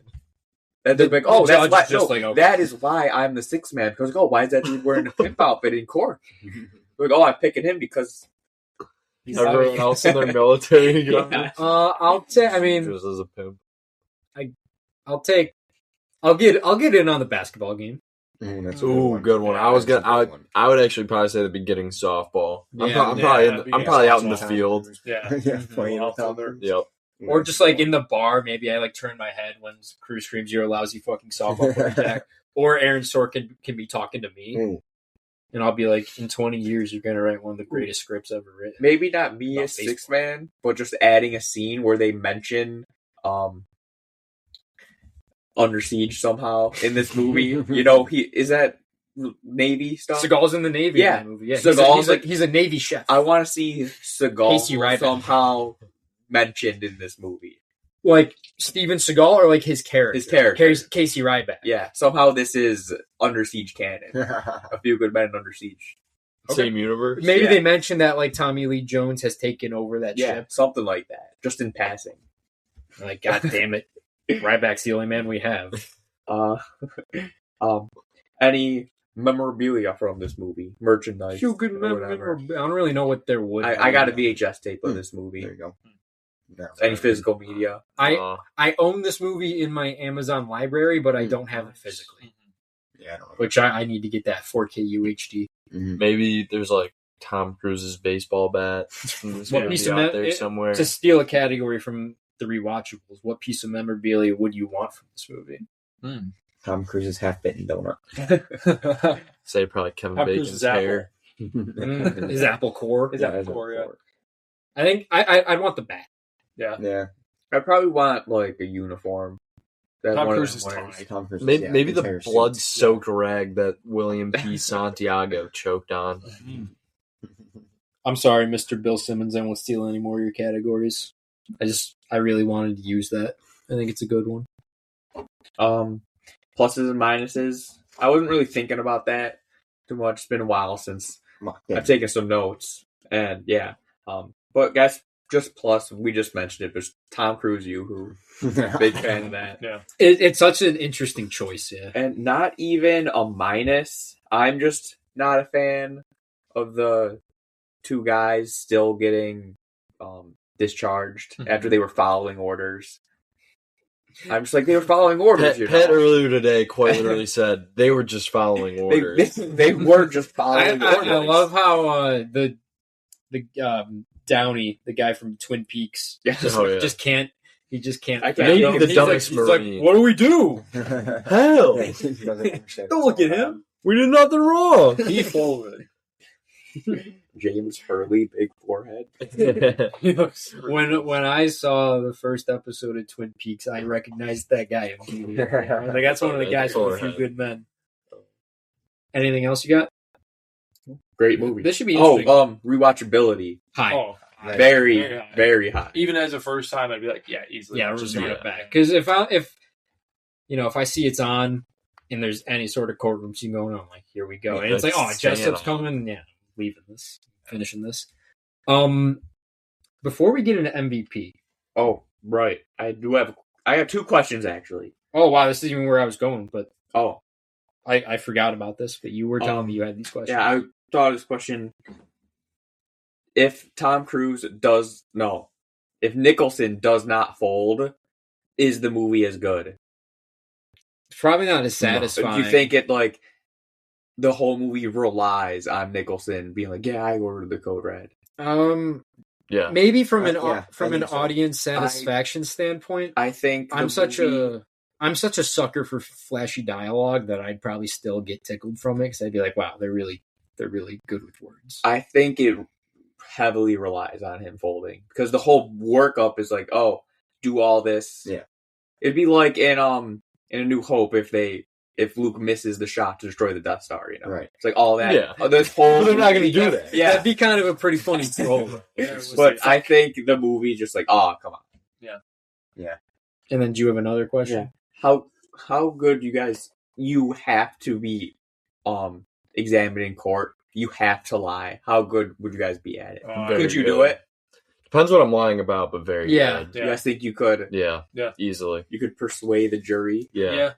S4: And they're like,
S3: The
S4: oh, that's
S3: judge
S4: why.
S3: is just
S4: No,
S3: like, okay.
S4: that is why I'm the sixth man. Because like, oh, why is that dude wearing a pimp outfit in court? Like, oh, I'm picking him because he's
S5: Everyone else in their military
S4: Yeah.
S3: I'll take. I mean,
S5: just as a pimp.
S3: I'll get in on the basketball game.
S2: That's a good
S5: Ooh,
S2: one.
S5: good one.
S2: Yeah,
S5: I was
S2: that's a
S5: gonna.
S2: good one.
S5: I would actually probably say the beginning softball. I'm,
S3: Yeah,
S5: pro- I'm
S1: yeah,
S5: probably.
S1: yeah,
S5: I'm probably out in the
S1: softball.
S5: field.
S1: Yeah.
S2: Yeah, playing with
S1: Outfielder.
S2: Tom Cruise.
S5: Yep.
S3: Or just like in the bar, maybe I like turn my head when Cruz screams, "You're a lousy fucking softball player, Jack." Or Aaron Sorkin can be talking to me,
S2: Ooh.
S3: and I'll be like, "In 20 years, you're gonna write one of the greatest scripts ever written."
S4: maybe not me
S3: Not
S4: as sixth man, but just adding a scene where they mention Under Siege somehow in this movie. You know, he is that Navy stuff.
S3: Seagal's in the Navy
S4: Yeah.
S3: in that movie. Yeah,
S4: Seagal's
S3: he's a Navy chef.
S4: I want to see Seagal
S3: Casey Ryback.
S4: somehow mentioned in this movie.
S3: Like Steven Seagal or like his character?
S4: His character.
S3: Casey Ryback.
S4: Yeah, somehow this is Under Siege canon. A Few Good Men Under Siege.
S5: Same universe.
S3: Maybe
S4: Yeah.
S3: they mentioned that like Tommy Lee Jones has taken over that
S4: Yeah,
S3: ship.
S4: something like that. Just in passing.
S3: Like, God damn it. Ryback's the only man we have.
S4: Any memorabilia from this movie? Merchandise?
S3: Few good
S4: or whatever.
S3: I don't really know what there would.
S4: I got a VHS tape of this movie.
S2: There you go. No.
S4: Any physical media?
S3: I own this movie in my Amazon library, but I don't have it physically.
S2: Yeah, I don't know.
S3: Which I need to get that 4K UHD.
S5: Maybe there's like Tom Cruise's baseball bat. It's
S3: What
S5: gonna
S3: piece
S5: be
S3: of
S5: out there somewhere.
S3: To steal a category from the rewatchables, what piece of memorabilia would you want from this movie?
S2: Tom Cruise's half-bitten donut.
S5: Say probably Kevin
S1: Tom
S5: Bacon's
S1: Cruise's
S5: hair.
S3: His apple core.
S1: His apple core, yeah.
S3: I think I'd want the bat.
S2: Yeah.
S4: I'd probably want like a uniform. That
S1: Tom
S4: one of
S1: Cruise's
S4: them
S1: tie.
S4: wears.
S2: Tom Cruise.
S5: Maybe
S2: his
S5: the
S2: hair suit.
S5: blood-soaked rag that William P. Santiago choked on.
S3: I'm sorry, Mr. Bill Simmons. I won't steal any more of your categories. I really wanted to use that. I think it's a good one.
S4: Pluses and minuses. I wasn't really thinking about that too much. It's been a while since
S2: Yeah.
S4: I've taken some notes, and yeah. But guys, just plus we just mentioned it. There's Tom Cruise, who big fan of that.
S1: Yeah.
S3: It's such an interesting choice, yeah.
S4: And not even a minus. I'm just not a fan of the two guys still getting discharged after they were following orders. I'm just like, they were following orders.
S5: Pat earlier today quite literally said they were just following orders.
S4: They were just following orders.
S3: I love how the Downey, the guy from Twin Peaks, just can't. He just can't.
S4: I can't.
S5: Maybe the
S3: He's
S5: dumbest
S3: he's like,
S5: Marine.
S3: what do we do?
S5: Hell,
S3: Don't look at him.
S5: we did nothing wrong.
S1: He folded.
S4: James Hurley, big forehead.
S3: When I saw the first episode of Twin Peaks, I recognized that guy immediately. I was like, that's one of the guys from A Few Good Men. Anything else you got?
S4: Great movie.
S3: This should be interesting.
S4: Rewatchability.
S3: Hi.
S1: Oh,
S4: Very,
S1: high.
S4: very high.
S1: Even as a first time, I'd be like, yeah, easily.
S3: Yeah,
S1: Just
S3: run
S1: run
S3: it back. Because if I see it's on and there's any sort of courtroom scene going on, I'm like, here we go. And it's like, oh, Jessup's coming. Yeah, leaving this, finishing this. Before we get into MVP.
S4: Oh, right. I have two questions actually.
S3: Oh wow, this isn't even where I was going, but
S4: Oh,
S3: I forgot about this. But you were telling me you had these questions.
S4: yeah. I thought of this question. If Nicholson does not fold, is the movie as good?
S3: It's probably not as satisfying.
S4: Do you think it like the whole movie relies on Nicholson being like, yeah, I ordered the code red?
S5: Yeah,
S3: Maybe from an
S2: I think so.
S3: audience satisfaction standpoint.
S4: I think
S3: I'm such a sucker for flashy dialogue that I'd probably still get tickled from it because I'd be like, wow, they're really good with words.
S4: I think it heavily relies on him folding because the whole workup is like, oh, do all this.
S2: Yeah.
S4: It'd be like in A New Hope if Luke misses the shot to destroy the Death Star, you know?
S2: Right.
S4: It's like all that.
S5: Yeah.
S4: This whole
S5: But they're not going to do that.
S4: Yeah.
S3: That'd be kind of a pretty funny troll.
S4: But I think the movie just like, oh, come on.
S3: And then do you have another question?
S4: Yeah. How good you have to be examined in court. You have to lie. How good would you guys be at it?
S5: Very
S4: Could you
S5: good.
S4: do it?
S5: Depends what I'm lying about, but very
S3: Yeah.
S5: good.
S4: You guys think you could?
S5: Yeah,
S1: Yeah.
S5: easily.
S4: You could persuade the jury?
S5: Yeah.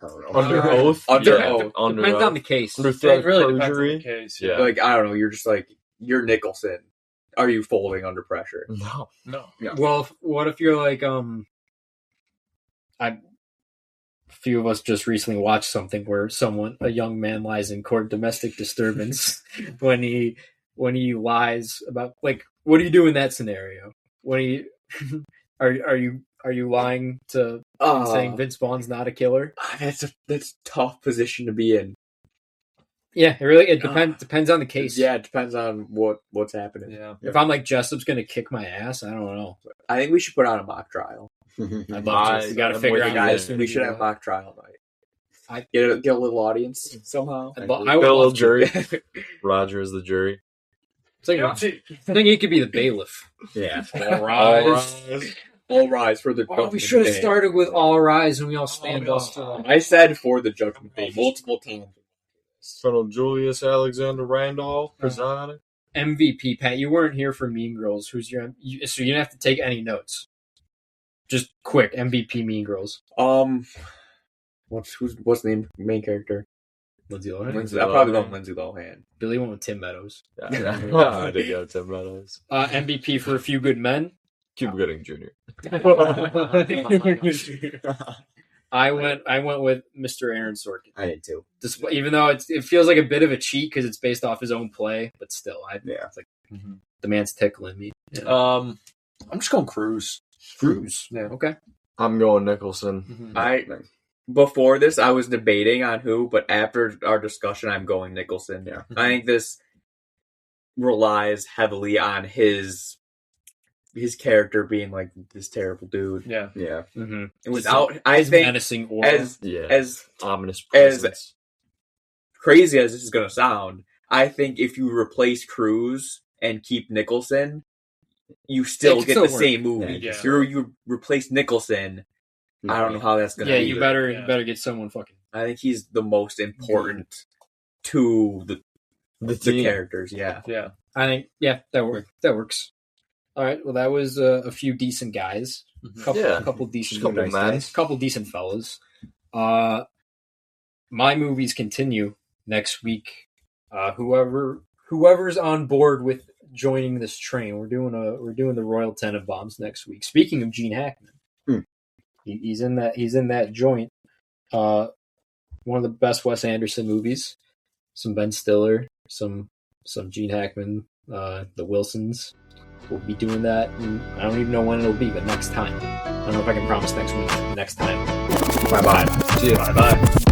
S2: I don't know.
S5: Under
S3: Uh,
S5: oath.
S4: under
S5: Yeah.
S4: oath.
S5: Under
S3: Depends
S5: oath.
S3: on the case.
S5: Under
S1: It
S5: threat of
S1: really depends on
S5: perjury.
S1: the case.
S5: Yeah.
S4: Like, I don't know, you're just like, you're Nicholson. Are you folding under pressure?
S5: No.
S1: No.
S3: Well, what if you're like a few of us just recently watched something where a young man lies in court, domestic disturbance, when he lies about, like, what do you do in that scenario? When he are you lying to saying Vince Vaughn's not a killer?
S4: That's a tough position to be in.
S3: Yeah, it depends on the case.
S4: Yeah, it depends on what's happening.
S1: Yeah.
S3: If I'm like Jessup's gonna kick my ass, I don't know.
S4: I think we should put on a mock trial.
S3: I'd love to. We got to
S5: I'm
S3: figure
S5: with
S3: out
S5: you,
S3: how
S5: guys.
S3: soon
S4: We
S3: to
S4: should
S3: do
S4: have
S3: that.
S4: mock trial night.
S3: I-
S4: Get a little audience somehow.
S3: I would
S5: Got a little
S3: love to.
S5: jury. Roger is the jury.
S3: It's like, I think he could be the bailiff.
S2: Yeah.
S3: All rise.
S4: All rise for the
S3: Oh,
S4: judgment
S3: we should have
S4: day.
S3: started with all rise and we all stand up.
S4: I said for the judgment day multiple times.
S5: Colonel Julius Alexander Randolph presiding.
S3: MVP, Pat, you weren't here for Mean Girls. Who's so you didn't have to take any notes. Just quick, MVP Mean Girls.
S4: What's the main character?
S3: Lindsay Lohan.
S4: Lindsay, I'll probably go with Lindsay Lohan.
S3: Billy went with Tim Meadows.
S5: Yeah. I did go Tim Meadows.
S3: MVP for A Few Good Men.
S5: Cuba Gooding Jr.
S3: I went with Mr. Aaron Sorkin.
S2: I did too.
S3: Even though it feels like a bit of a cheat because it's based off his own play, but still, it's like the man's tickling me. Yeah.
S1: I'm just going Cruise.
S3: Cruise.
S1: Yeah.
S3: Okay.
S5: I'm going Nicholson.
S4: Before this, I was debating on who, but after our discussion, I'm going Nicholson.
S2: Yeah.
S4: I think this relies heavily on his character being like this terrible dude.
S1: Yeah.
S2: Yeah.
S4: Mm-hmm. Without, I think,
S3: menacing aura.
S4: as
S5: ominous presence.
S4: As crazy as this is going to sound, I think if you replace Cruise and keep Nicholson, you still get the same movie.
S1: Yeah.
S4: You replace Nicholson, I don't know how that's going to be.
S3: You better get someone fucking.
S4: I think he's the most important to the characters. Yeah.
S1: Yeah.
S3: I think that works. All right. Well, that was a few decent guys. Couple decent guys. Couple decent fellas. My movies continue next week. Whoever's on board with joining this train, we're doing the Royal Tenenbaums next week. Speaking of Gene Hackman, he's in that joint. One of the best Wes Anderson movies. Some Ben Stiller, some Gene Hackman, the Wilsons. We'll be doing that, and I don't even know when it'll be, but next time. I don't know if I can promise next week. Next time.
S2: Bye-bye.
S5: See you.
S1: Bye-bye.